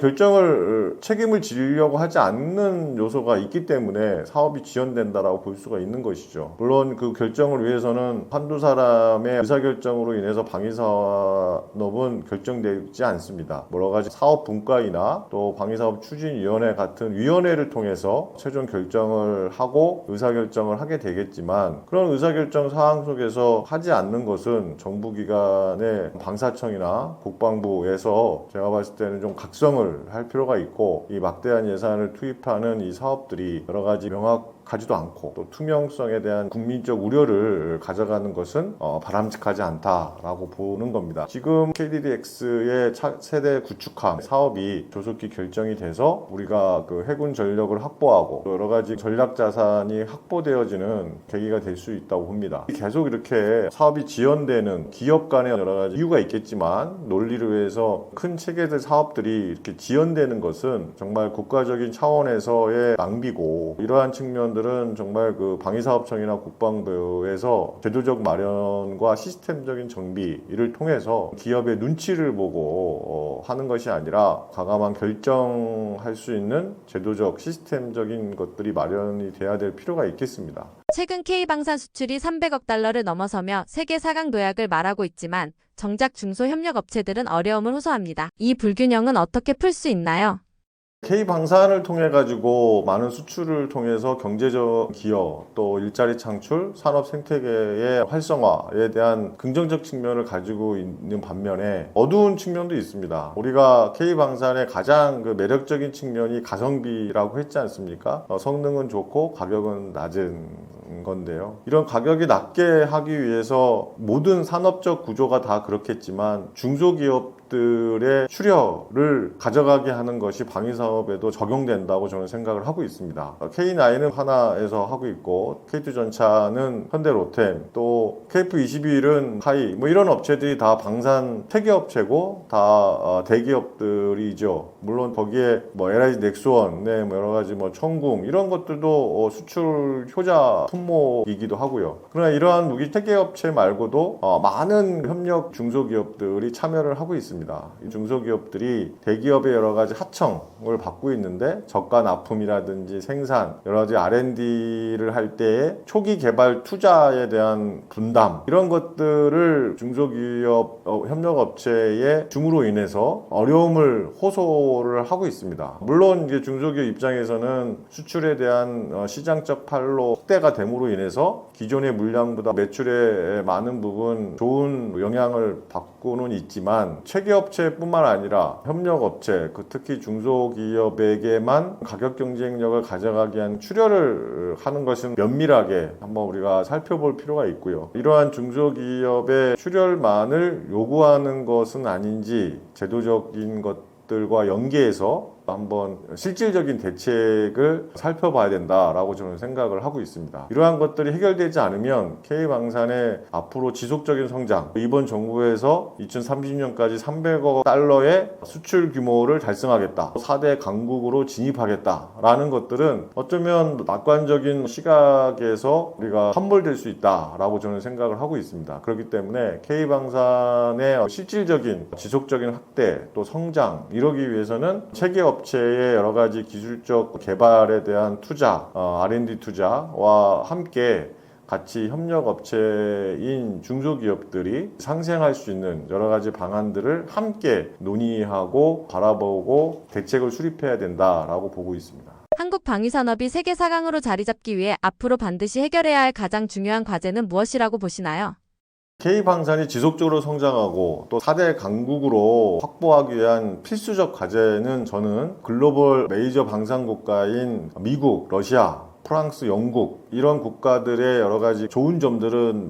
책임을 지려고 하지 않는 요소가 있기 때문에 사업이 지연된다라고 볼 수가 있는 것이죠. 물론 그 결정을 위해서는 한두 사람의 의사결정으로 인해서 방위산업은 결정되지 않습니다. 여러 가지 사업 분과이나 또 방위사업 추진위원회 같은 위원회를 통해서 최종 결정을 하고 의사결정을 하게 되겠지만, 그런 의사결정 사항 속에서 하지 않는 것은 정부기관의 방사청이나 국방부에서 제가 봤을 때는 좀 각성을 할 필요가 있고, 이 막대한 예산을 투입하는 이 사업들이 여러 가지 명확하지도 않고 또 투명성에 대한 국민적 우려를 가져가는 것은 바람직하지 않다라고 보는 겁니다. 지금 KDDX의 세대 구축함 사업이 조속히 결정이 돼서 우리가 그 해군 전력을 확보하고 여러 가지 전략 자산이 확보되어지는 계기가 될 수 있다고 봅니다. 계속 이렇게 사업이 지연되는 기업 간의 여러 가지 이유가 있겠지만, 논리를 위해서 큰 체계들 사업들이 이렇게 지연되는 것은 정말 국가적인 차원에서의 낭비고, 이러한 측면들은 정말 그 방위사업청이나 국방부에서 제도적 마련과 시스템적인 정비를 통해서 기업의 눈치를 보고 하는 것이 아니라 과감한 결정할 수 있는 제도적 시스템적인 것들이 마련이 돼야 될 필요가 있겠습니다. 최근 K방산 수출이 300억 달러를 넘어서며 세계 4강 도약을 말하고 있지만 정작 중소협력업체들은 어려움을 호소합니다. 이 불균형은 어떻게 풀 수 있나요? K방산을 통해 가지고 많은 수출을 통해서 경제적 기여, 또 일자리 창출, 산업 생태계의 활성화에 대한 긍정적 측면을 가지고 있는 반면에 어두운 측면도 있습니다. 우리가 K방산의 가장 그 매력적인 측면이 가성비라고 했지 않습니까? 성능은 좋고 가격은 낮은 건데요. 이런 가격이 낮게 하기 위해서 모든 산업적 구조가 다 그렇겠지만 중소기업들의 출혈을 가져가게 하는 것이 방위사업에도 적용된다고 저는 생각을 하고 있습니다. K9은 하나에서 하고 있고, K2전차는 현대로템, 또 KF21은 하이, 뭐 이런 업체들이 다 방산 태계업체고 다 대기업들이죠. 물론 거기에 뭐 LIG 넥스원, 네, 뭐 여러 가지 뭐 청궁 이런 것들도 수출 효자 품목이기도 하고요. 그러나 이러한 무기 태계업체 말고도 많은 협력 중소기업들이 참여를 하고 있습니다. 이 중소기업들이 대기업의 여러 가지 하청을 받고 있는데, 저가 납품이라든지 생산, 여러 가지 R&D를 할 때의 초기 개발 투자에 대한 분담, 이런 것들을 중소기업 협력업체의 중으로 인해서 어려움을 호소를 하고 있습니다. 물론 이제 중소기업 입장에서는 수출에 대한 시장적 판로 확대가 됨으로 인해서 기존의 물량보다 매출의 많은 부분 좋은 영향을 받고는 있지만, 체계업체뿐만 아니라 협력업체, 특히 중소기업에게만 가격 경쟁력을 가져가기 위한 출혈을 하는 것은 면밀하게 한번 우리가 살펴볼 필요가 있고요. 이러한 중소기업의 출혈만을 요구하는 것은 아닌지 제도적인 것들과 연계해서 한번 실질적인 대책을 살펴봐야 된다라고 저는 생각을 하고 있습니다. 이러한 것들이 해결되지 않으면 K방산의 앞으로 지속적인 성장, 이번 정부에서 2030년까지 300억 달러의 수출 규모를 달성하겠다, 4대 강국으로 진입하겠다라는 것들은 어쩌면 낙관적인 시각에서 우리가 함몰될 수 있다라고 저는 생각을 하고 있습니다. 그렇기 때문에 K방산의 실질적인 지속적인 확대 또 성장, 이러기 위해서는 체계 업체의 여러 가지 기술적 개발에 대한 투자, R&D 투자와 함께 같이 협력 업체인 중소기업들이 상생할 수 있는 여러 가지 방안들을 함께 논의하고 바라보고 대책을 수립해야 된다라고 보고 있습니다. 한국 방위산업이 세계 4강으로 자리 잡기 위해 앞으로 반드시 해결해야 할 가장 중요한 과제는 무엇이라고 보시나요? K방산이 지속적으로 성장하고 또 4대 강국으로 확보하기 위한 필수적 과제는 저는 글로벌 메이저 방산 국가인 미국, 러시아, 프랑스, 영국 이런 국가들의 여러 가지 좋은 점들은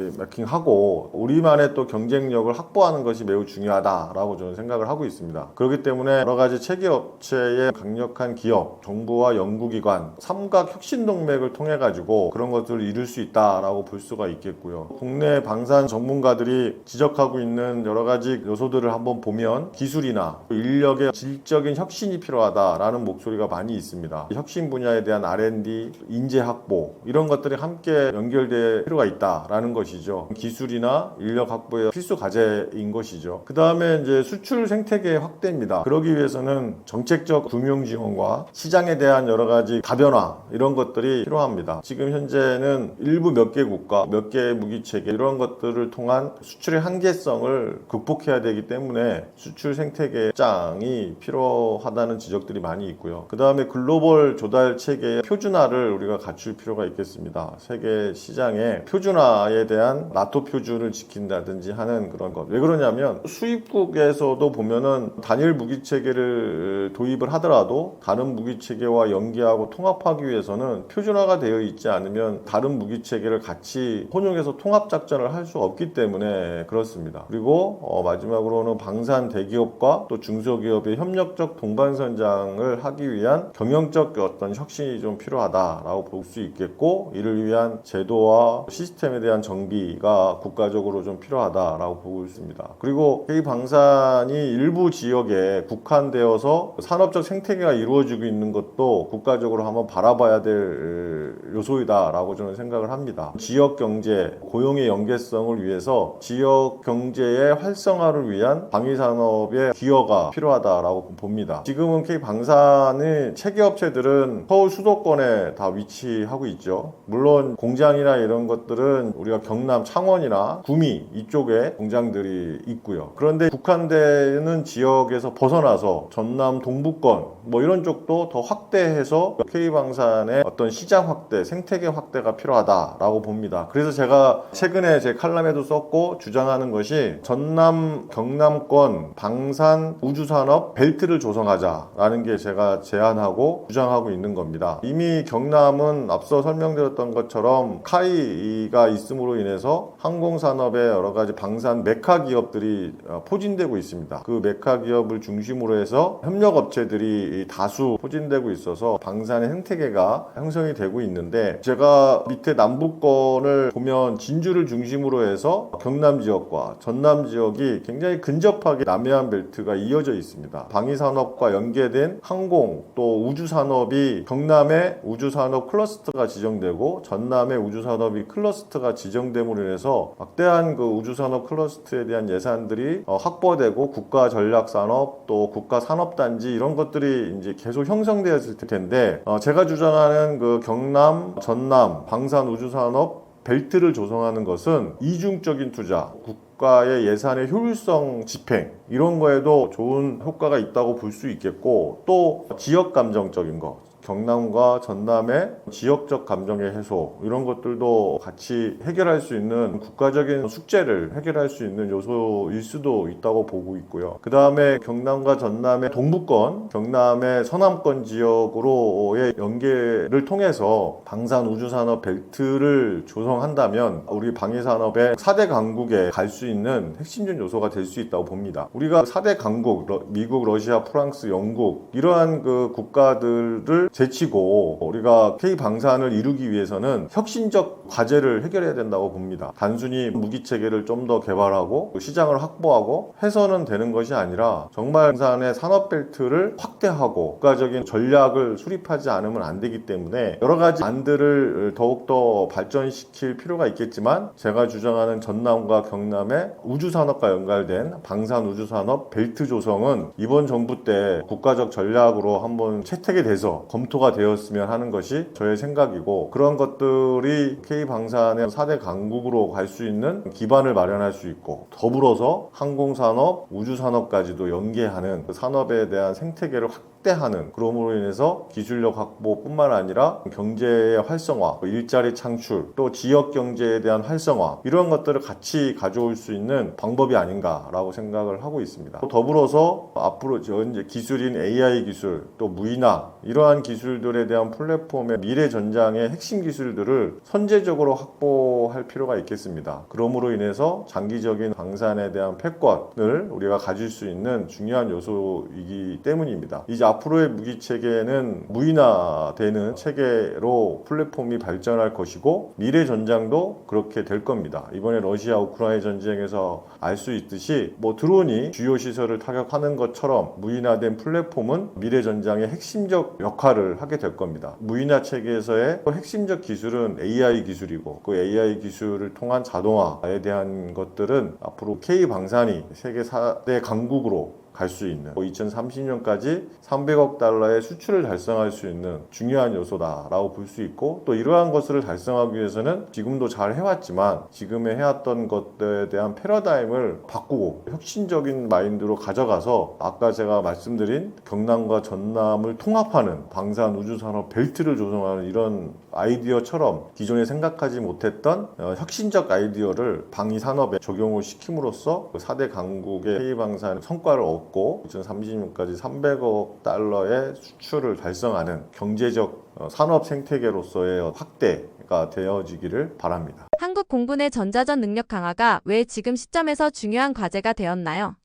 벤치마킹하고 우리만의 또 경쟁력을 확보하는 것이 매우 중요하다라고 저는 생각을 하고 있습니다. 그렇기 때문에 여러 가지 체계업체의 강력한 기업, 정부와 연구기관, 삼각 혁신동맥을 통해 가지고 그런 것들을 이룰 수 있다라고 볼 수가 있겠고요. 국내 방산 전문가들이 지적하고 있는 여러 가지 요소들을 한번 보면 기술이나 인력의 질적인 혁신이 필요하다라는 목소리가 많이 있습니다. 혁신 분야에 대한 R&D, 인재 확보 이런 것들이 함께 연결될 필요가 있다라는 것이죠. 기술이나 인력 확보의 필수 과제인 것이죠. 그 다음에 이제 수출 생태계 확대입니다. 그러기 위해서는 정책적 금융 지원과 시장에 대한 여러 가지 다변화 이런 것들이 필요합니다. 지금 현재는 일부 몇 개 국가, 몇 개의 무기 체계 이런 것들을 통한 수출의 한계성을 극복해야 되기 때문에 수출 생태계 확장이 필요하다는 지적들이 많이 있고요. 그 다음에 글로벌 조달 체계의 표준화를 우리가 갖출 필요가 있겠습니다. 세계 시장의 표준화에 대한 나토 표준을 지킨다든지 하는 그런 것. 왜 그러냐면 수입국에서도 보면은 단일 무기 체계를 도입을 하더라도 다른 무기 체계와 연계하고 통합하기 위해서는 표준화가 되어 있지 않으면 다른 무기 체계를 같이 혼용해서 통합 작전을 할 수 없기 때문에 그렇습니다. 그리고 마지막으로는 방산 대기업과 또 중소기업의 협력적 동반선장을 하기 위한 경영적 어떤 혁신이 좀 필요하다라고 볼 수 있겠고 이를 위한 제도와 시스템에 대한 정비가 국가적으로 좀 필요하다라고 보고 있습니다. 그리고 K방산이 일부 지역에 국한되어서 산업적 생태계가 이루어지고 있는 것도 국가적으로 한번 바라봐야 될 요소이다라고 저는 생각을 합니다. 지역 경제, 고용의 연계성을 위해서 지역 경제의 활성화를 위한 방위산업의 기여가 필요하다라고 봅니다. 지금은 K방산의 체계업체들은 서울 수도권에 다 위치하고 있죠. 물론 공장이나 이런 것들은 우리가 경남 창원이나 구미 이쪽에 공장들이 있고요. 그런데 국한되는 지역에서 벗어나서 전남 동부권 뭐 이런 쪽도 더 확대해서 K방산의 어떤 시장 확대, 생태계 확대가 필요하다라고 봅니다. 그래서 제가 최근에 제 칼럼에도 썼고 주장하는 것이 전남 경남권 방산 우주산업 벨트를 조성하자라는 게 제가 제안하고 주장하고 있는 겁니다. 이미 경남은 앞서 설명드렸던 것처럼 카이가 있음으로 인해서 항공산업의 여러 가지 방산 메카 기업들이 포진되고 있습니다. 그 메카 기업을 중심으로 해서 협력업체들이 다수 포진되고 있어서 방산의 생태계가 형성이 되고 있는데 제가 밑에 남부권을 보면 진주를 중심으로 해서 경남 지역과 전남 지역이 굉장히 근접하게 남해안 벨트가 이어져 있습니다. 방위산업과 연계된 항공 또 우주산업이 경남의 우주산업 클러스터가 지정되고 전남의 우주산업이 클러스터가 지정됨으로 인해서 막대한 그 우주산업 클러스터에 대한 예산들이 확보되고 국가전략산업 또 국가산업단지 이런 것들이 이제 계속 형성되었을 텐데 제가 주장하는 그 경남, 전남, 방산 우주산업 벨트를 조성하는 것은 이중적인 투자, 국가의 예산의 효율성 집행 이런 거에도 좋은 효과가 있다고 볼 수 있겠고 또 지역 감정적인 거 경남과 전남의 지역적 감정의 해소 이런 것들도 같이 해결할 수 있는 국가적인 숙제를 해결할 수 있는 요소일 수도 있다고 보고 있고요. 그 다음에 경남과 전남의 동부권, 경남의 서남권 지역으로의 연계를 통해서 방산 우주산업 벨트를 조성한다면 우리 방위산업의 4대 강국에 갈 수 있는 핵심적 요소가 될 수 있다고 봅니다. 우리가 4대 강국, 미국, 러시아, 프랑스, 영국 이러한 그 국가들을 제치고 우리가 K방산을 이루기 위해서는 혁신적 과제를 해결해야 된다고 봅니다. 단순히 무기 체계를 좀 더 개발하고 시장을 확보하고 해서는 되는 것이 아니라 정말 방산의 산업 벨트를 확대하고 국가적인 전략을 수립하지 않으면 안 되기 때문에 여러 가지 안들을 더욱더 발전시킬 필요가 있겠지만, 제가 주장하는 전남과 경남의 우주산업과 연관된 방산 우주산업 벨트 조성은 이번 정부 때 국가적 전략으로 한번 채택이 돼서 검토가 되었으면 하는 것이 저의 생각이고, 그런 것들이 K방산의 4대 강국으로 갈 수 있는 기반을 마련할 수 있고, 더불어서 항공산업, 우주산업까지도 연계하는 그 산업에 대한 생태계를 확대하는, 그럼으로 인해서 기술력 확보뿐만 아니라 경제의 활성화, 일자리 창출, 또 지역 경제에 대한 활성화, 이런 것들을 같이 가져올 수 있는 방법이 아닌가라고 생각을 하고 있습니다. 또 더불어서 앞으로 이제 기술인 AI 기술, 또 무인화, 이러한 기술들에 대한 플랫폼의 미래 전장의 핵심 기술들을 선제적으로 확보할 필요가 있겠습니다. 그러므로 인해서 장기적인 방산에 대한 패권을 우리가 가질 수 있는 중요한 요소이기 때문입니다. 이제 앞으로의 무기 체계는 무인화되는 체계로 플랫폼이 발전할 것이고, 미래 전장도 그렇게 될 겁니다. 이번에 러시아 우크라이나 전쟁에서 알 수 있듯이 드론이 주요 시설을 타격하는 것처럼 무인화된 플랫폼은 미래 전장의 핵심적 역할을 하게 될 겁니다. 무인화 체계에서의 핵심적 기술은 AI 기술이고, 그 AI 기술을 통한 자동화에 대한 것들은 앞으로 K방산이 세계 4대 강국으로 갈 수 있는, 2030년까지 300억 달러의 수출을 달성할 수 있는 중요한 요소다라고 볼 수 있고, 또 이러한 것을 달성하기 위해서는 지금도 잘 해왔지만 지금에 해왔던 것들에 대한 패러다임을 바꾸고 혁신적인 마인드로 가져가서 아까 제가 말씀드린 경남과 전남을 통합하는 방산 우주산업 벨트를 조성하는 이런 아이디어처럼 기존에 생각하지 못했던 혁신적 아이디어를 방위 산업에 적용을 시킴으로써 4대 강국의 K방산 성과를 얻고 2030년까지 300억 달러의 수출을 달성하는 경제적 산업 생태계로서의 확대가 되어지기를 바랍니다. 한국 공군의 전자전 능력 강화가 왜 지금 시점에서 중요한 과제가 되었나요?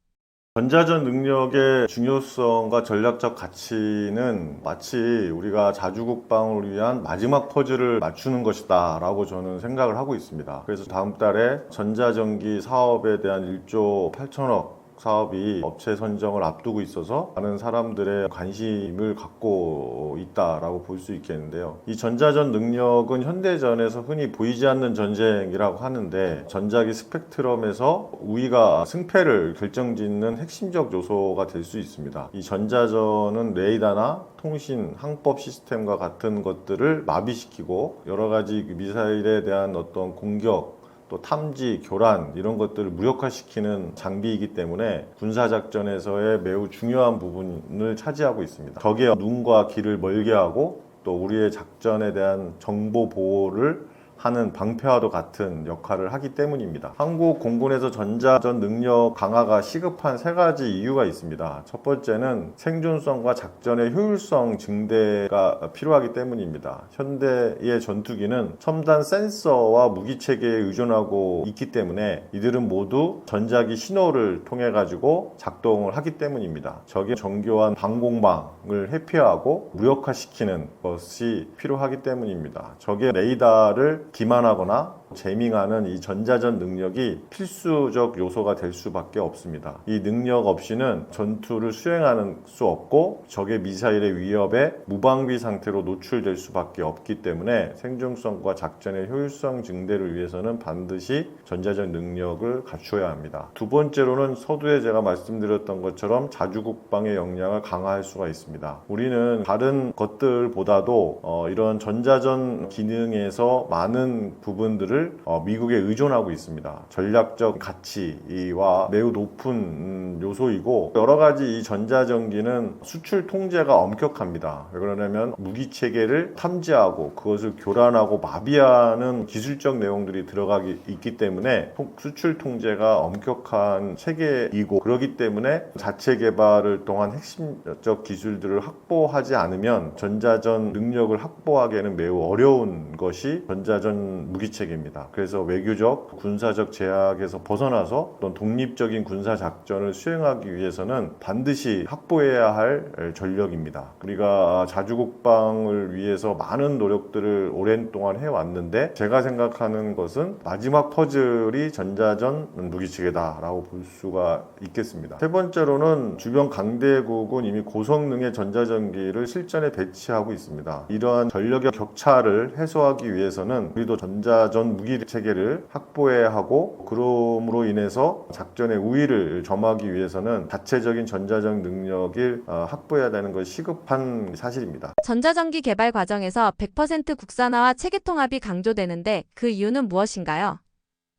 전자전 능력의 중요성과 전략적 가치는 마치 우리가 자주국방을 위한 마지막 퍼즐을 맞추는 것이다 라고 저는 생각을 하고 있습니다. 그래서 다음 달에 전자전기 사업에 대한 1조 8천억 사업이 업체 선정을 앞두고 있어서 많은 사람들의 관심을 갖고 있다라고 볼 수 있겠는데요. 이 전자전 능력은 현대전에서 흔히 보이지 않는 전쟁이라고 하는데, 전자기 스펙트럼에서 우위가 승패를 결정짓는 핵심적 요소가 될 수 있습니다. 이 전자전은 레이더나 통신, 항법 시스템과 같은 것들을 마비시키고 여러 가지 미사일에 대한 어떤 공격, 또 탐지, 교란 이런 것들을 무력화시키는 장비이기 때문에 군사작전에서의 매우 중요한 부분을 차지하고 있습니다. 적의 눈과 귀를 멀게 하고 또 우리의 작전에 대한 정보 보호를 하는 방패와도 같은 역할을 하기 때문입니다. 한국 공군에서 전자전 능력 강화가 시급한 3가지 이유가 있습니다. 첫 번째는 생존성과 작전의 효율성 증대가 필요하기 때문입니다. 현대의 전투기는 첨단 센서와 무기체계에 의존하고 있기 때문에 이들은 모두 전자기 신호를 통해 가지고 작동을 하기 때문입니다. 적의 정교한 방공망을 회피하고 무력화시키는 것이 필요하기 때문입니다. 적의 레이더를 기만하거나 제밍하는 이 전자전 능력이 필수적 요소가 될 수밖에 없습니다. 이 능력 없이는 전투를 수행하는 수 없고 적의 미사일의 위협에 무방비 상태로 노출될 수밖에 없기 때문에 생존성과 작전의 효율성 증대를 위해서는 반드시 전자전 능력을 갖춰야 합니다. 두 번째로는 서두에 제가 말씀드렸던 것처럼 자주국방의 역량을 강화할 수가 있습니다. 우리는 다른 것들보다도 이런 전자전 기능에서 많은 부분들을 미국에 의존하고 있습니다. 전략적 가치와 매우 높은 요소이고, 여러 가지 이 전자전기는 수출 통제가 엄격합니다. 왜 그러냐면 무기 체계를 탐지하고 그것을 교란하고 마비하는 기술적 내용들이 들어가기 있기 때문에 수출 통제가 엄격한 체계이고, 그렇기 때문에 자체 개발을 통한 핵심적 기술들을 확보하지 않으면 전자전 능력을 확보하기에는 매우 어려운 것이 전자전 무기 체계입니다. 합니다. 그래서 외교적, 군사적 제약에서 벗어나서 어떤 독립적인 군사 작전을 수행하기 위해서는 반드시 확보해야 할 전력입니다. 우리가 자주국방을 위해서 많은 노력들을 오랜 동안 해왔는데 제가 생각하는 것은 마지막 퍼즐이 전자전 무기체계다라고 볼 수가 있겠습니다. 세 번째로는 주변 강대국은 이미 고성능의 전자전기를 실전에 배치하고 있습니다. 이러한 전력의 격차를 해소하기 위해서는 우리도 전자전 무기체계를 확보해야 하고, 그럼으로 인해서 작전의 우위를 점하기 위해서는 자체적인 전자전 능력을 확보해야 되는 것이 시급한 사실입니다. 전자전기 개발 과정에서 100% 국산화와 체계 통합이 강조되는데 그 이유는 무엇인가요?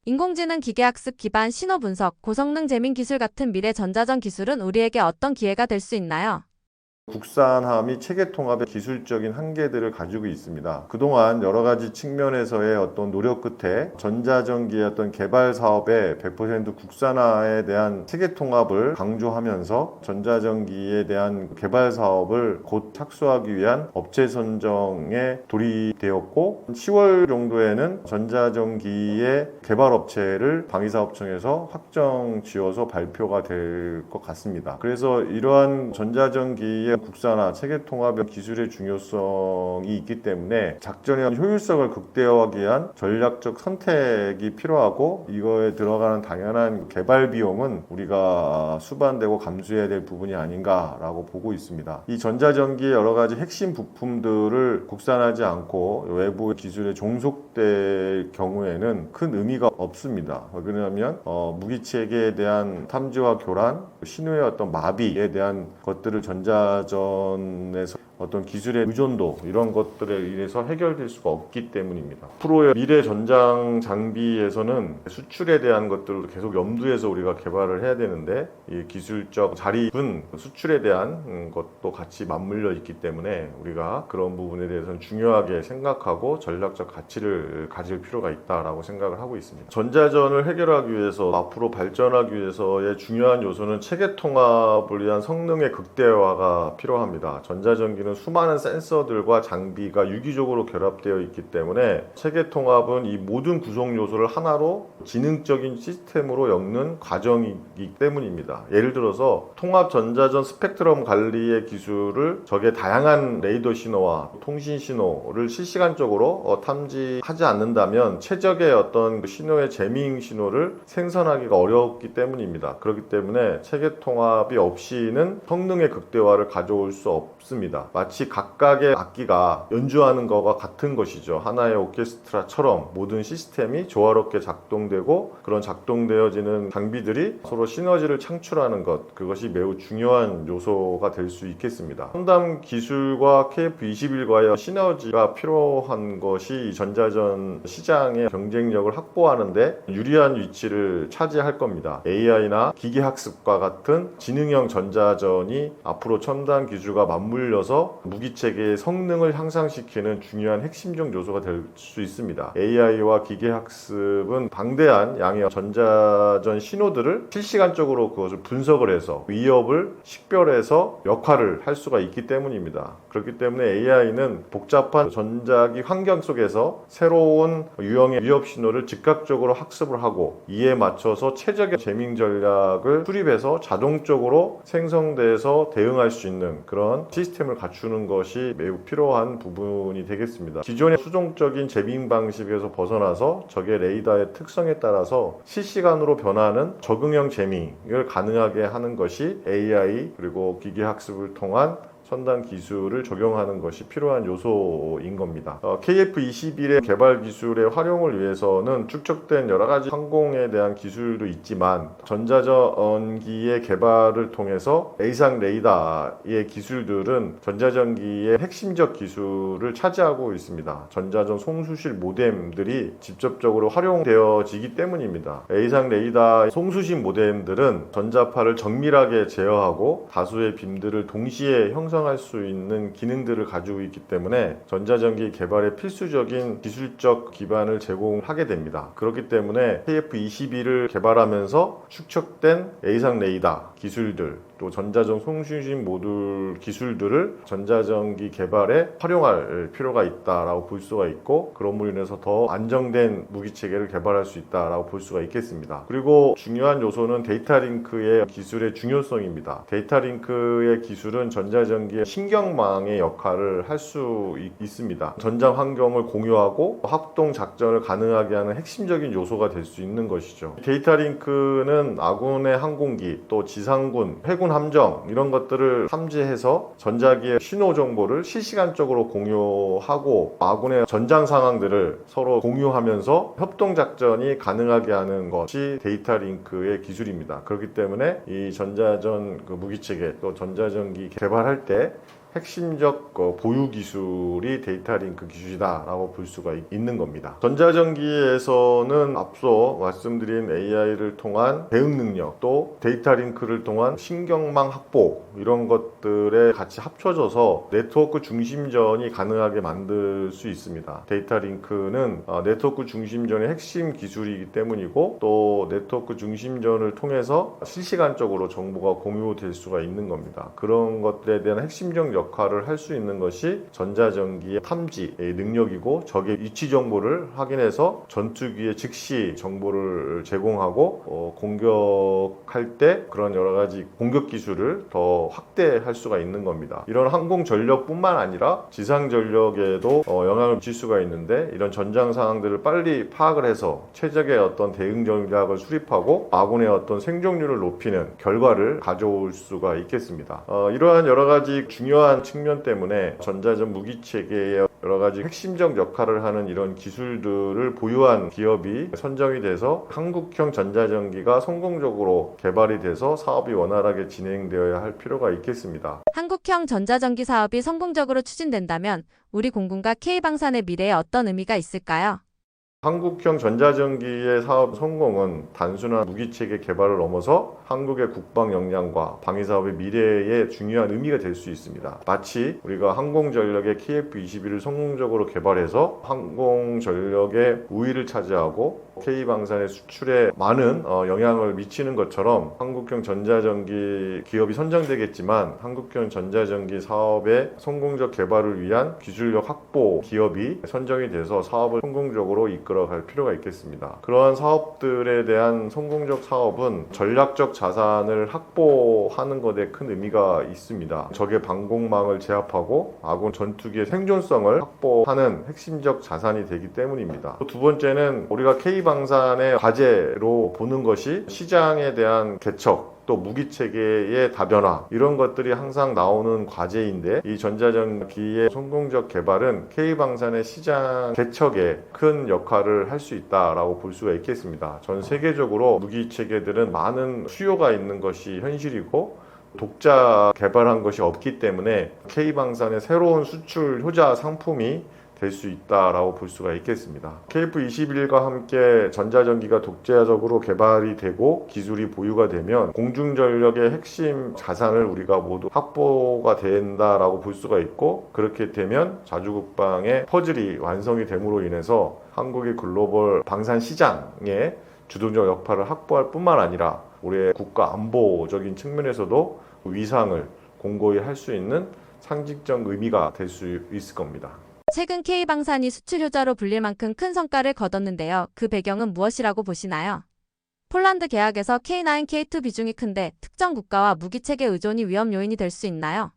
인공지능 기계학습 기반 신호 분석, 고성능 재민 기술 같은 미래 전자전 기술은 우리에게 어떤 기회가 될 수 있나요? 국산화 및 체계 통합의 기술적인 한계들을 가지고 있습니다. 그동안 여러 가지 측면에서의 어떤 노력 끝에 전자전기의 어떤 개발 사업에 100% 국산화에 대한 체계 통합을 강조하면서 전자전기에 대한 개발 사업을 곧 착수하기 위한 업체 선정에 돌입되었고, 10월 정도에는 전자전기의 개발 업체를 방위사업청에서 확정 지어서 발표가 될 것 같습니다. 그래서 이러한 전자전기의 국산화, 체계 통합의 기술의 중요성이 있기 때문에 작전의 효율성을 극대화하기 위한 전략적 선택이 필요하고, 이거에 들어가는 당연한 개발 비용은 우리가 수반되고 감수해야 될 부분이 아닌가라고 보고 있습니다. 이 전자전기의 여러 가지 핵심 부품들을 국산하지 않고 외부 기술에 종속될 경우에는 큰 의미가 없습니다. 왜냐하면 무기체계에 대한 탐지와 교란, 신호의 어떤 마비에 대한 것들을 전자전에서 어떤 기술의 의존도, 이런 것들에 의해서 해결될 수가 없기 때문입니다. 앞으로의 미래 전장 장비에서는 수출에 대한 것들을 계속 염두에서 우리가 개발을 해야 되는데, 이 기술적 자립은 수출에 대한 것도 같이 맞물려 있기 때문에 우리가 그런 부분에 대해서는 중요하게 생각하고 전략적 가치를 가질 필요가 있다라고 생각을 하고 있습니다. 전자전을 해결하기 위해서, 앞으로 발전하기 위해서의 중요한 요소는 체계 통합을 위한 성능의 극대화가 필요합니다. 전자전기는 수많은 센서들과 장비가 유기적으로 결합되어 있기 때문에 체계 통합은 이 모든 구성 요소를 하나로 지능적인 시스템으로 엮는 과정이기 때문입니다. 예를 들어서 통합 전자전 스펙트럼 관리의 기술을 적의 다양한 레이더 신호와 통신 신호를 실시간적으로 탐지하지 않는다면 최적의 어떤 신호의 재밍 신호를 생성하기가 어렵기 때문입니다. 그렇기 때문에 체계 통합이 없이는 성능의 극대화를 가져올 수 없습니다. 마치 각각의 악기가 연주하는 것과 같은 것이죠. 하나의 오케스트라처럼 모든 시스템이 조화롭게 작동되고, 그런 작동되어지는 장비들이 서로 시너지를 창출하는 것, 그것이 매우 중요한 요소가 될 수 있겠습니다. 첨단 기술과 KF-21과의 시너지가 필요한 것이 전자전 시장의 경쟁력을 확보하는데 유리한 위치를 차지할 겁니다. AI나 기계학습과 같은 지능형 전자전이 앞으로 첨단 기술과 맞물려서 무기체계의 성능을 향상시키는 중요한 핵심적 요소가 될 수 있습니다. AI와 기계학습은 방대한 양의 전자전 신호들을 실시간적으로 그것을 분석을 해서 위협을 식별해서 역할을 할 수가 있기 때문입니다. 그렇기 때문에 AI는 복잡한 전자기 환경 속에서 새로운 유형의 위협 신호를 즉각적으로 학습을 하고, 이에 맞춰서 최적의 재밍 전략을 수립해서 자동적으로 생성돼서 대응할 수 있는 그런 시스템을 갖추는 것이 매우 필요한 부분이 되겠습니다. 기존의 수동적인 재밍 방식에서 벗어나서 적의 레이더의 특성에 따라서 실시간으로 변하는 적응형 재밍을 가능하게 하는 것이 AI 그리고 기계학습을 통한 첨단 기술을 적용하는 것이 필요한 요소인 겁니다. KF-21의 개발 기술의 활용을 위해서는 축적된 여러 가지 항공에 대한 기술도 있지만, 전자전기의 개발을 통해서 A상 레이더의 기술들은 전자전기의 핵심적 기술을 차지하고 있습니다. 전자전 송수실 모뎀들이 직접적으로 활용되어지기 때문입니다. A상 레이더 송수신 모뎀들은 전자파를 정밀하게 제어하고 다수의 빔들을 동시에 형성 형성할 수 있는 기능들을 가지고 있기 때문에 전자전기 개발에 필수적인 기술적 기반을 제공하게 됩니다. 그렇기 때문에 KF-21을 개발하면서 축적된 A상 레이더 기술들, 또 전자전 송수신 모듈 기술들을 전자전기 개발에 활용할 필요가 있다라고 볼 수가 있고, 그럼으로 인해서 더 안정된 무기체계를 개발할 수 있다라고 볼 수가 있겠습니다. 그리고 중요한 요소는 데이터링크의 기술의 중요성입니다. 데이터링크의 기술은 전자전기의 신경망의 역할을 할 수 있습니다. 전장 환경을 공유하고 합동 작전을 가능하게 하는 핵심적인 요소가 될 수 있는 것이죠. 데이터링크는 아군의 항공기, 또 지상군, 해군 함정 이런 것들을 탐지해서 전자기의 신호 정보를 실시간적으로 공유하고 아군의 전장 상황들을 서로 공유하면서 협동 작전이 가능하게 하는 것이 데이터 링크의 기술입니다. 그렇기 때문에 이 전자전 무기체계 또 전자전기 개발할 때 핵심적 보유 기술이 데이터 링크 기술이다라고 볼 수가 있는 겁니다. 전자전기에서는 앞서 말씀드린 AI를 통한 대응 능력, 또 데이터 링크를 통한 신경망 확보 이런 것들에 같이 합쳐져서 네트워크 중심전이 가능하게 만들 수 있습니다. 데이터 링크는 네트워크 중심전의 핵심 기술이기 때문이고, 또 네트워크 중심전을 통해서 실시간적으로 정보가 공유될 수가 있는 겁니다. 그런 것들에 대한 핵심적 역할을 할 수 있는 것이 전자전기의 탐지 능력이고, 적의 위치 정보를 확인해서 전투기에 즉시 정보를 제공하고 공격할 때 그런 여러 가지 공격 기술을 더 확대할 수가 있는 겁니다. 이런 항공 전력뿐만 아니라 지상 전력에도 영향을 미칠 수가 있는데, 이런 전장 상황들을 빨리 파악을 해서 최적의 어떤 대응 전략을 수립하고 아군의 어떤 생존율을 높이는 결과를 가져올 수가 있겠습니다. 이러한 여러 가지 중요한 측면 때문에 전자전 무기체계의 여러 가지 핵심적 역할을 하는 이런 기술들을 보유한 기업이 선정이 돼서 한국형 전자전기가 성공적으로 개발이 돼서 사업이 원활하게 진행되어야 할 필요가 있겠습니다. 한국형 전자전기 사업이 성공적으로 추진된다면 우리 공군과 K방산의 미래에 어떤 의미가 있을까요? 한국형 전자전기의 사업 성공은 단순한 무기체계 개발을 넘어서 한국의 국방 역량과 방위사업의 미래에 중요한 의미가 될 수 있습니다. 마치 우리가 항공전력의 KF-21을 성공적으로 개발해서 항공전력의 우위를 차지하고 K방산의 수출에 많은 영향을 미치는 것처럼, 한국형 전자전기 기업이 선정되겠지만 한국형 전자전기 사업의 성공적 개발을 위한 기술력 확보 기업이 선정이 돼서 사업을 성공적으로 이끌어갈 필요가 있겠습니다. 그러한 사업들에 대한 성공적 사업은 전략적 자산을 확보하는 것에 큰 의미가 있습니다. 적의 방공망을 제압하고 아군 전투기의 생존성을 확보하는 핵심적 자산이 되기 때문입니다. 두 번째는 우리가 K방산의 과제로 보는 것이 시장에 대한 개척, 또 무기체계의 다변화, 이런 것들이 항상 나오는 과제인데, 이 전자전기의 성공적 개발은 K방산의 시장 개척에 큰 역할을 할 수 있다라고 볼 수가 있겠습니다. 전 세계적으로 무기체계들은 많은 수요가 있는 것이 현실이고, 독자 개발한 것이 없기 때문에 K방산의 새로운 수출 효자 상품이 될 수 있다라고 볼 수가 있겠습니다. KF-21과 함께 전자전기가 독자적으로 개발이 되고 기술이 보유가 되면 공중전력의 핵심 자산을 우리가 모두 확보가 된다라고 볼 수가 있고, 그렇게 되면 자주국방의 퍼즐이 완성이 됨으로 인해서 한국의 글로벌 방산 시장에 주도적 역할을 확보할 뿐만 아니라 우리의 국가 안보적인 측면에서도 위상을 공고히 할 수 있는 상징적 의미가 될 수 있을 겁니다. 최근 K방산이 수출 효자로 불릴 만큼 큰 성과를 거뒀는데요. 그 배경은 무엇이라고 보시나요? 폴란드 계약에서 K9, K2 비중이 큰데 특정 국가와 무기체계 의존이 위험 요인이 될 수 있나요?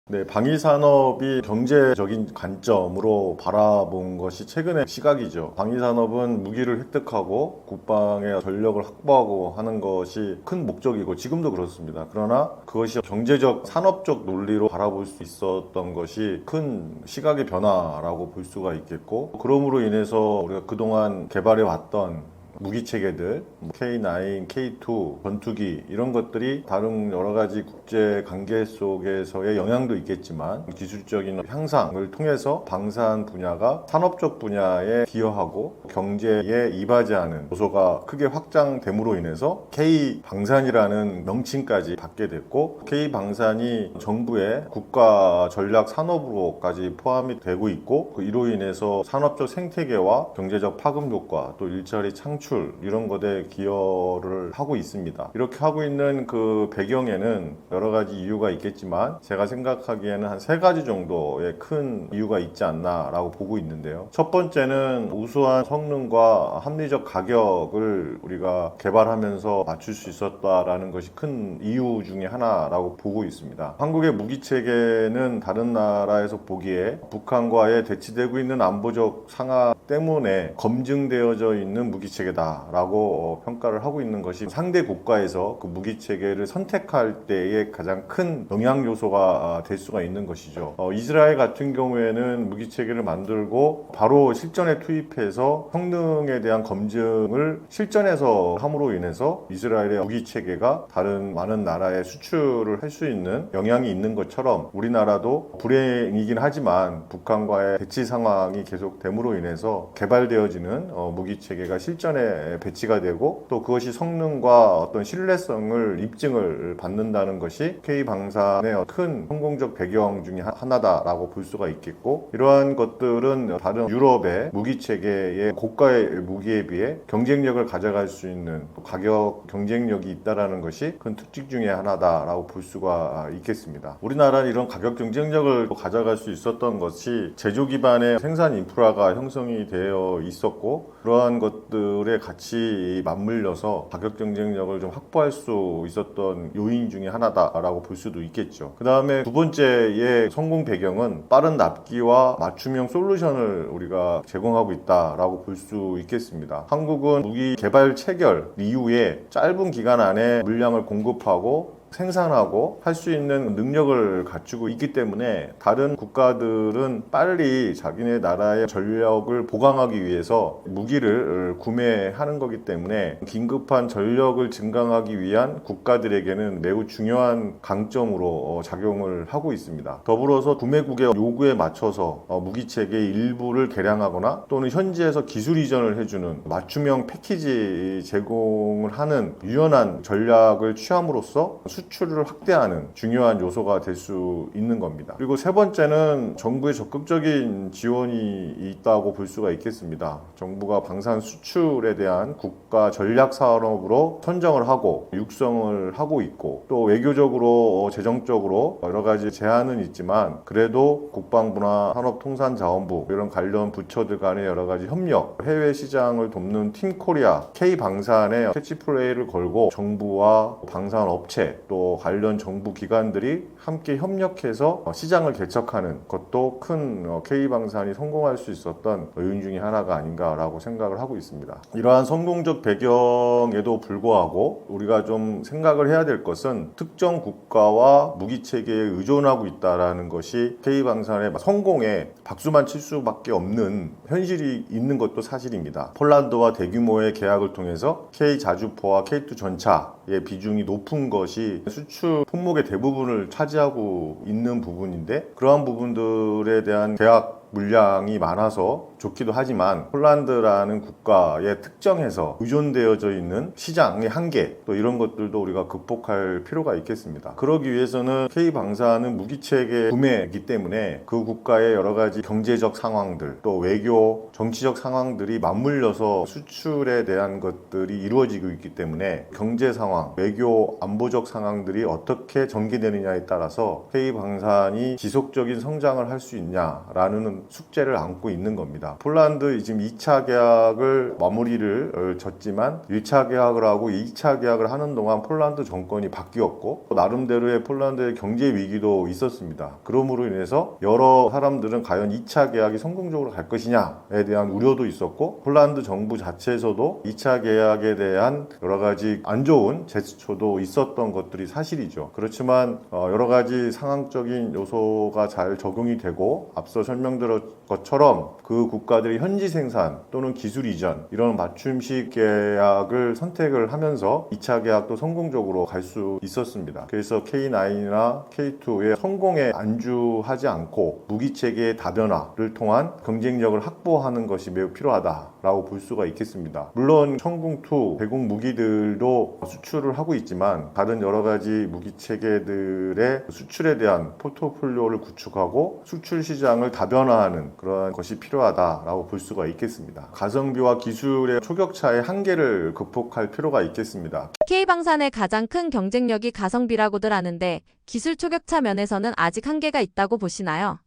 네, 방위산업이 경제적인 관점으로 바라본 것이 최근의 시각이죠. 방위산업은 무기를 획득하고 국방의 전력을 확보하고 하는 것이 큰 목적이고 지금도 그렇습니다. 그러나 그것이 경제적, 산업적 논리로 바라볼 수 있었던 것이 큰 시각의 변화라고 볼 수가 있겠고, 그러므로 인해서 우리가 그동안 개발해 왔던 무기 체계들, K9, K2, 전투기 이런 것들이 다른 여러 가지 국제 관계 속에서의 영향도 있겠지만 기술적인 향상을 통해서 방산 분야가 산업적 분야에 기여하고 경제에 이바지하는 요소가 크게 확장됨으로 인해서 K방산이라는 명칭까지 받게 됐고, K방산이 정부의 국가 전략 산업으로까지 포함이 되고 있고, 이로 인해서 산업적 생태계와 경제적 파급 효과, 또 일자리 창출 이런 것에 기여를 하고 있습니다. 이렇게 하고 있는 그 배경에는 여러 가지 이유가 있겠지만 제가 생각하기에는 한 3가지 정도의 큰 이유가 있지 않나 라고 보고 있는데요. 첫 번째는 우수한 성능과 합리적 가격을 우리가 개발하면서 맞출 수 있었다라는 것이 큰 이유 중에 하나라고 보고 있습니다. 한국의 무기 체계는 다른 나라에서 보기에 북한과의 대치되고 있는 안보적 상황 때문에 검증되어져 있는 무기 체계다라고 평가를 하고 있는 것이, 상대 국가에서 그 무기 체계를 선택할 때의 가장 큰 영향 요소가 될 수가 있는 것이죠. 이스라엘 같은 경우에는 무기 체계를 만들고 바로 실전에 투입해서 성능에 대한 검증을 실전에서 함으로 인해서 이스라엘의 무기 체계가 다른 많은 나라에 수출을 할 수 있는 영향이 있는 것처럼, 우리나라도 불행이긴 하지만 북한과의 대치 상황이 계속됨으로 인해서 개발되어지는 무기 체계가 실전에 배치가 되고, 또 그것이 성능과 어떤 신뢰성을 입증을 받는다는 것이 K방산의 큰 성공적 배경 중에 하나다라고 볼 수가 있겠고, 이러한 것들은 다른 유럽의 무기 체계의 고가의 무기에 비해 경쟁력을 가져갈 수 있는 가격 경쟁력이 있다라는 것이 큰 특징 중에 하나다라고 볼 수가 있겠습니다. 우리나라는 이런 가격 경쟁력을 가져갈 수 있었던 것이 제조 기반의 생산 인프라가 형성이 되어 있었고, 그러한 것들에 같이 맞물려서 가격 경쟁력을 좀 확보할 수 있었던 요인 중에 하나다라고 볼 수도 있겠죠. 그 다음에 두 번째의 성공 배경은 빠른 납기와 맞춤형 솔루션을 우리가 제공하고 있다라고 볼 수 있겠습니다. 한국은 무기 개발 체결 이후에 짧은 기간 안에 물량을 공급하고 생산하고 할 수 있는 능력을 갖추고 있기 때문에 다른 국가들은 빨리 자기네 나라의 전력을 보강하기 위해서 무기를 구매하는 거기 때문에 긴급한 전력을 증강하기 위한 국가들에게는 매우 중요한 강점으로 작용을 하고 있습니다. 더불어서 구매국의 요구에 맞춰서 무기체계의 일부를 개량하거나 또는 현지에서 기술 이전을 해주는 맞춤형 패키지 제공을 하는 유연한 전략을 취함으로써 수출을 확대하는 중요한 요소가 될 수 있는 겁니다. 그리고 세 번째는 정부의 적극적인 지원이 있다고 볼 수가 있겠습니다. 정부가 방산 수출에 대한 국가 전략 산업으로 선정을 하고 육성을 하고 있고, 또 외교적으로 재정적으로 여러 가지 제한은 있지만 그래도 국방부나 산업통상자원부 이런 관련 부처들 간의 여러 가지 협력, 해외 시장을 돕는 팀 코리아, K방산에 캐치플레이를 걸고 정부와 방산 업체 또 관련 정부 기관들이 함께 협력해서 시장을 개척하는 것도 큰 K방산이 성공할 수 있었던 요인 중에 하나가 아닌가라고 생각을 하고 있습니다. 이러한 성공적 배경에도 불구하고 우리가 좀 생각을 해야 될 것은 특정 국가와 무기체계에 의존하고 있다는 것이 K방산의 성공에 박수만 칠 수밖에 없는 현실이 있는 것도 사실입니다. 폴란드와 대규모의 계약을 통해서 K자주포와 K2 전차의 비중이 높은 것이 수출 품목의 대부분을 차지하고 있는 부분인데, 그러한 부분들에 대한 계약 물량이 많아서 좋기도 하지만 폴란드라는 국가에 특정해서 의존되어져 있는 시장의 한계, 또 이런 것들도 우리가 극복할 필요가 있겠습니다. 그러기 위해서는 K방산은 무기체계 구매이기 때문에 그 국가의 여러 가지 경제적 상황들, 또 외교, 정치적 상황들이 맞물려서 수출에 대한 것들이 이루어지고 있기 때문에 경제 상황, 외교, 안보적 상황들이 어떻게 전개되느냐에 따라서 K방산이 지속적인 성장을 할 수 있냐라는 숙제를 안고 있는 겁니다. 폴란드 지금 2차 계약을 마무리를 졌지만 1차 계약을 하고 2차 계약을 하는 동안 폴란드 정권이 바뀌었고, 나름대로의 폴란드의 경제 위기도 있었습니다. 그러므로 인해서 여러 사람들은 과연 2차 계약이 성공적으로 갈 것이냐에 대한 우려도 있었고, 폴란드 정부 자체에서도 2차 계약에 대한 여러 가지 안 좋은 제스처도 있었던 것들이 사실이죠. 그렇지만 여러 가지 상황적인 요소가 잘 적용이 되고 앞서 설명드렸 것처럼 그 국가들이 현지 생산 또는 기술 이전 이런 맞춤식 계약을 선택을 하면서 2차 계약도 성공적으로 갈 수 있었습니다. 그래서 K9이나 K2의 성공에 안주하지 않고 무기체계의 다변화를 통한 경쟁력을 확보하는 것이 매우 필요하다라고 볼 수가 있겠습니다. 물론 천궁2, 대공 무기들도 수출을 하고 있지만 다른 여러 가지 무기체계들의 수출에 대한 포트폴리오를 구축하고 수출 시장을 다변화하는 그러한 것이 필요하다라고 볼 수가 있겠습니다. 가성비와 기술의 초격차의 한계를 극복할 필요가 있겠습니다. K방산의 가장 큰 경쟁력이 가성비라고들 하는데 기술 초격차 면에서는 아직 한계가 있다고 보시나요?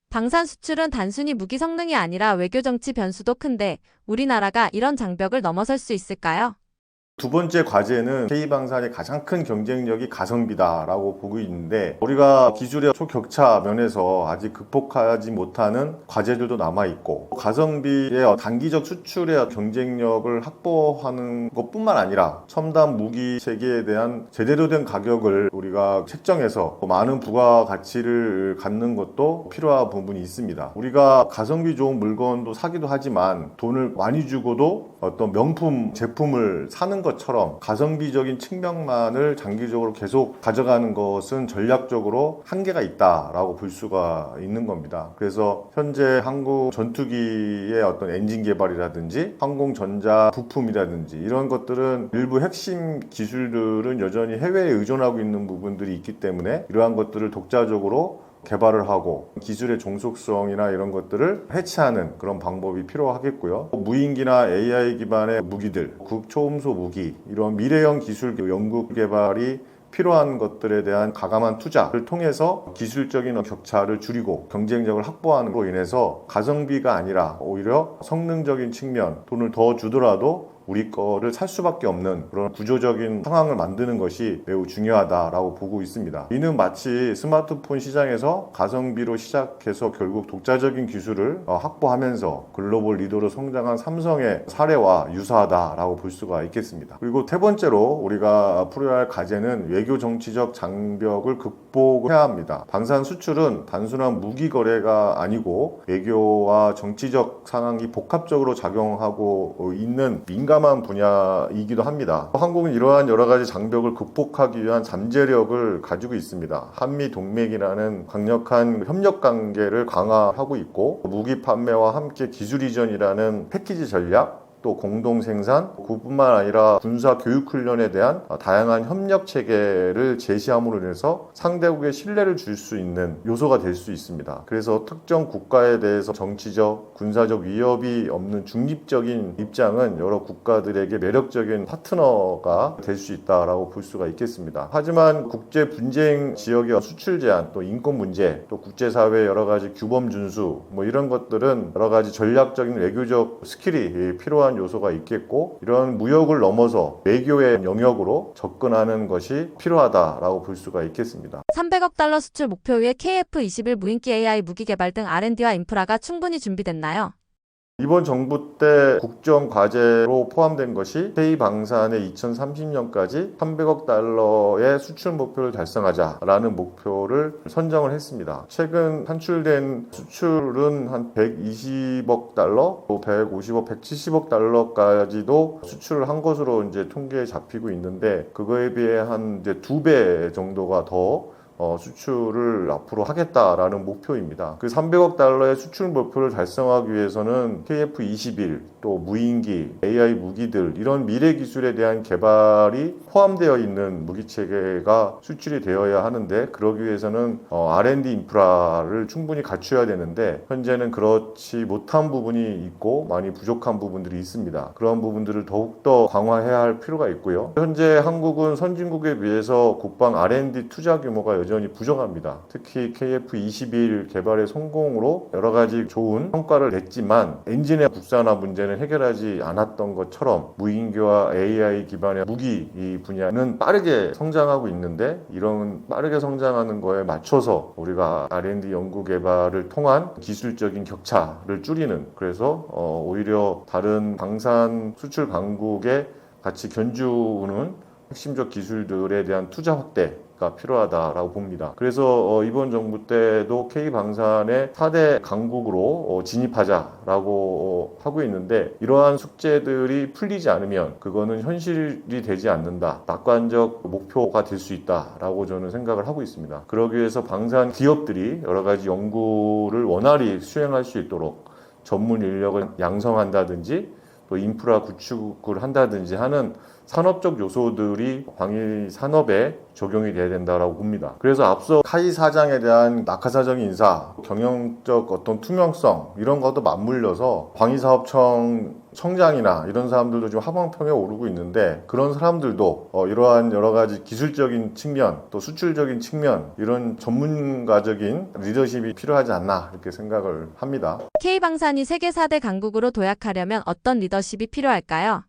방산 수출은 단순히 무기 성능이 아니라 외교 정치 변수도 큰데 우리나라가 이런 장벽을 넘어설 수 있을까요? 두 번째 과제는 K방산의 가장 큰 경쟁력이 가성비다라고 보고 있는데 우리가 기술의 초격차 면에서 아직 극복하지 못하는 과제들도 남아있고 가성비의 단기적 수출의 경쟁력을 확보하는 것뿐만 아니라 첨단 무기 체계에 대한 제대로 된 가격을 우리가 책정해서 많은 부가가치를 갖는 것도 필요한 부분이 있습니다. 우리가 가성비 좋은 물건도 사기도 하지만 돈을 많이 주고도 어떤 명품 제품을 사는 것처럼 가성비적인 측면만을 장기적으로 계속 가져가는 것은 전략적으로 한계가 있다라고 볼 수가 있는 겁니다. 그래서 현재 한국 전투기의 어떤 엔진 개발이라든지 항공전자 부품이라든지 이런 것들은 일부 핵심 기술들은 여전히 해외에 의존하고 있는 부분들이 있기 때문에 이러한 것들을 독자적으로 개발을 하고 기술의 종속성이나 이런 것들을 해치하는 그런 방법이 필요하겠고요. 무인기나 AI 기반의 무기들, 극초음소 무기, 이런 미래형 기술 연구 개발이 필요한 것들에 대한 가감한 투자를 통해서 기술적인 격차를 줄이고 경쟁력을 확보하는 것으로 인해서 가성비가 아니라 오히려 성능적인 측면, 돈을 더 주더라도 우리 거를 살 수밖에 없는 그런 구조적인 상황을 만드는 것이 매우 중요하다라고 보고 있습니다. 이는 마치 스마트폰 시장에서 가성비로 시작해서 결국 독자적인 기술을 확보하면서 글로벌 리더로 성장한 삼성의 사례와 유사하다라고 볼 수가 있겠습니다. 그리고 세 번째로 우리가 풀어야 할 과제는 외교 정치적 장벽을 극복해야 합니다. 방산 수출은 단순한 무기 거래가 아니고 외교와 정치적 상황이 복합적으로 작용하고 있는 민감한 분야이기도 합니다. 한국은 이러한 여러 가지 장벽을 극복하기 위한 잠재력을 가지고 있습니다. 한미 동맹이라는 강력한 협력 관계를 강화하고 있고 무기 판매와 함께 기술 이전이라는 패키지 전략 또 공동 생산, 그뿐만 아니라 군사 교육 훈련에 대한 다양한 협력 체계를 제시함으로 인해서 상대국의 신뢰를 줄 수 있는 요소가 될 수 있습니다. 그래서 특정 국가에 대해서 정치적, 군사적 위협이 없는 중립적인 입장은 여러 국가들에게 매력적인 파트너가 될 수 있다라고 볼 수가 있겠습니다. 하지만 국제 분쟁 지역의 수출 제한, 또 인권 문제, 또 국제사회의 여러 가지 규범 준수, 이런 것들은 여러 가지 전략적인 외교적 스킬이 필요한 요소가 있겠고 이런 무역을 넘어서 외교의 영역으로 접근하는 것이 필요하다라고 볼 수가 있겠습니다. 300억 달러 수출 목표 위에 KF-21 무인기 AI 무기 개발 등 R&D와 인프라가 충분히 준비됐나요? 이번 정부 때 국정 과제로 포함된 것이 K방산의 2030년까지 300억 달러의 수출 목표를 달성하자라는 목표를 선정을 했습니다. 최근 산출된 수출은 한 120억 달러, 또 150억, 170억 달러까지도 수출을 한 것으로 이제 통계에 잡히고 있는데 그거에 비해 한 이제 2배 정도가 더 수출을 앞으로 하겠다라는 목표입니다. 그 300억 달러의 수출 목표를 달성하기 위해서는 KF-21, 또 무인기, AI 무기들 이런 미래 기술에 대한 개발이 포함되어 있는 무기체계가 수출이 되어야 하는데 그러기 위해서는 R&D 인프라를 충분히 갖춰야 되는데 현재는 그렇지 못한 부분이 있고 많이 부족한 부분들이 있습니다. 그런 부분들을 더욱더 강화해야 할 필요가 있고요. 현재 한국은 선진국에 비해서 국방 R&D 투자 규모가 여전히 부족합니다. 특히 KF-21 개발의 성공으로 여러 가지 좋은 성과를 냈지만 엔진의 국산화 문제는 해결하지 않았던 것처럼 무인기와 AI 기반의 무기 이 분야는 빠르게 성장하고 있는데 이런 빠르게 성장하는 거에 맞춰서 우리가 R&D 연구 개발을 통한 기술적인 격차를 줄이는 그래서 오히려 다른 방산 수출 강국에 같이 견주는 핵심적 기술들에 대한 투자 확대 가 필요하다라고 봅니다. 그래서 이번 정부 때도 K방산의 4대 강국으로 진입하자라고 하고 있는데, 이러한 숙제들이 풀리지 않으면 그거는 현실이 되지 않는다, 낙관적 목표가 될 수 있다라고 저는 생각을 하고 있습니다. 그러기 위해서 방산 기업들이 여러 가지 연구를 원활히 수행할 수 있도록 전문 인력을 양성한다든지 또 인프라 구축을 한다든지 하는 산업적 요소들이 방위 산업에 적용이 돼야 된다고 봅니다. 그래서 앞서 카이 사장에 대한 낙하사적 인사, 경영적 어떤 투명성 이런 것도 맞물려서 방위사업청 청장이나 이런 사람들도 지금 하방평에 오르고 있는데, 그런 사람들도 이러한 여러 가지 기술적인 측면 또 수출적인 측면, 이런 전문가적인 리더십이 필요하지 않나 이렇게 생각을 합니다. K방산이 세계 4대 강국으로 도약하려면 어떤 리더십이 필요할까요?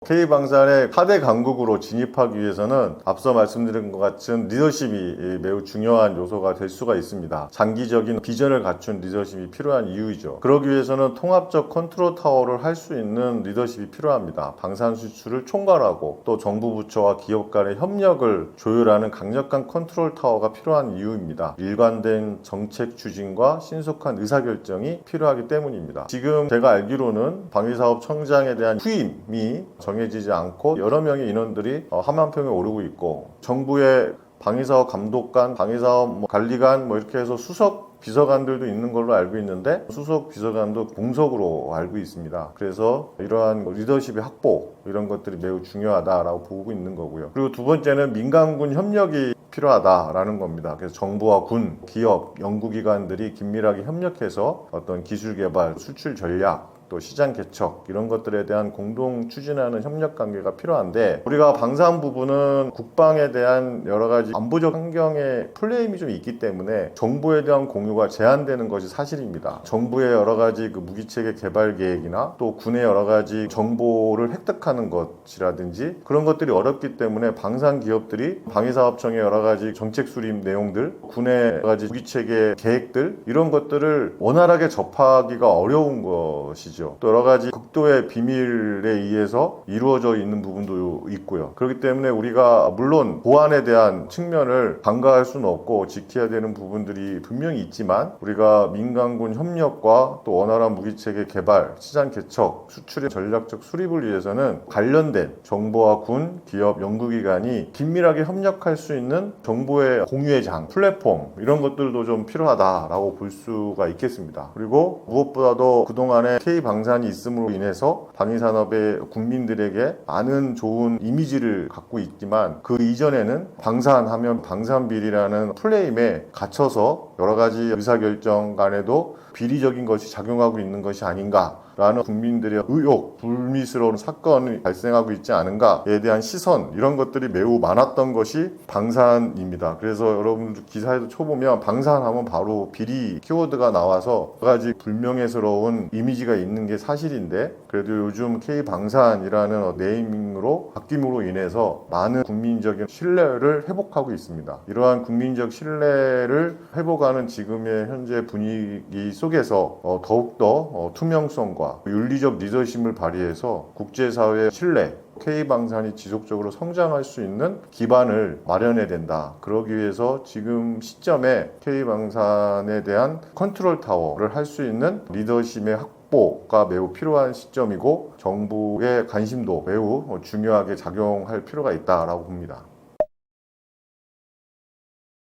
K방산의 4대 강국으로 진입하기 위해서는 앞서 말씀드린 것 같은 리더십이 매우 중요한 요소가 될 수가 있습니다. 장기적인 비전을 갖춘 리더십이 필요한 이유이죠. 그러기 위해서는 통합적 컨트롤 타워를 할 수 있는 리더십이 필요합니다. 방산 수출을 총괄하고 또 정부 부처와 기업 간의 협력을 조율하는 강력한 컨트롤 타워가 필요한 이유입니다. 일관된 정책 추진과 신속한 의사결정이 필요하기 때문입니다. 지금 제가 알기로는 방위사업청장에 대한 후임이 정해지지 않고 여러 명의 인원들이 하만평에 오르고 있고, 정부의 방위사업 감독관, 방위사업 관리관 이렇게 해서 수석 비서관들도 있는 걸로 알고 있는데, 수석 비서관도 공석으로 알고 있습니다. 그래서 이러한 리더십의 확보, 이런 것들이 매우 중요하다라고 보고 있는 거고요. 그리고 두 번째는 민간군 협력이 필요하다라는 겁니다. 그래서 정부와 군, 기업, 연구기관들이 긴밀하게 협력해서 어떤 기술 개발, 수출 전략, 또 시장 개척 이런 것들에 대한 공동 추진하는 협력 관계가 필요한데, 우리가 방산 부분은 국방에 대한 여러 가지 안보적 환경의 플레임이 좀 있기 때문에 정보에 대한 공유가 제한되는 것이 사실입니다. 정부의 여러 가지 그 무기체계 개발 계획이나 또 군의 여러 가지 정보를 획득하는 것이라든지 그런 것들이 어렵기 때문에 방산 기업들이 방위사업청의 여러 가지 정책 수립 내용들, 군의 여러 가지 무기체계 계획들 이런 것들을 원활하게 접하기가 어려운 것이죠. 또 여러 가지 극도의 비밀에 의해서 이루어져 있는 부분도 있고요. 그렇기 때문에 우리가 물론 보안에 대한 측면을 간과할 수는 없고 지켜야 되는 부분들이 분명히 있지만, 우리가 민간군 협력과 또 원활한 무기체계 개발, 시장 개척, 수출의 전략적 수립을 위해서는 관련된 정부와 군, 기업, 연구기관이 긴밀하게 협력할 수 있는 정보의 공유의 장, 플랫폼 이런 것들도 좀 필요하다라고 볼 수가 있겠습니다. 그리고 무엇보다도 그동안에 K방산이 있음으로 인해서 방위산업의 국민들에게 많은 좋은 이미지를 갖고 있지만, 그 이전에는 방산하면 방산비리라는 플레임에 갇혀서 여러 가지 의사결정 간에도 비리적인 것이 작용하고 있는 것이 아닌가 라는 국민들의 의혹, 불미스러운 사건이 발생하고 있지 않은가에 대한 시선, 이런 것들이 매우 많았던 것이 방산입니다. 그래서 여러분들 기사에도 쳐보면 방산하면 바로 비리 키워드가 나와서 여러 가지 불명예스러운 이미지가 있는 게 사실인데, 그래도 요즘 K방산이라는 네이밍으로 바뀜으로 인해서 많은 국민적인 신뢰를 회복하고 있습니다. 이러한 국민적 신뢰를 회복하는 지금의 현재 분위기 속에서 더욱더 투명성과 윤리적 리더십을 발휘해서 국제사회의 신뢰, K방산이 지속적으로 성장할 수 있는 기반을 마련해야 된다. 그러기 위해서 지금 시점에 K방산에 대한 컨트롤 타워를 할 수 있는 리더십의 확보가 매우 필요한 시점이고, 정부의 관심도 매우 중요하게 작용할 필요가 있다고 봅니다.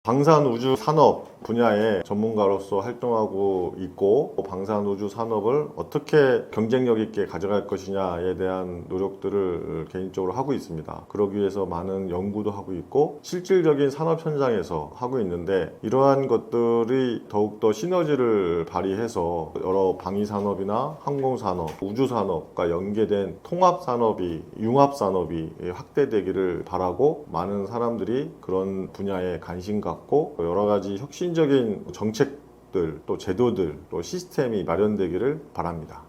방산우주 산업 분야의 전문가로서 활동하고 있고, 방산우주 산업을 어떻게 경쟁력 있게 가져갈 것이냐에 대한 노력들을 개인적으로 하고 있습니다. 그러기 위해서 많은 연구도 하고 있고 실질적인 산업 현장에서 하고 있는데, 이러한 것들이 더욱더 시너지를 발휘해서 여러 방위산업이나 항공산업, 우주산업과 연계된 통합산업이, 융합산업이 확대되기를 바라고, 많은 사람들이 그런 분야에 관심 갖고 여러 가지 혁신적인 정책들, 또 제도들, 또 시스템이 마련되기를 바랍니다.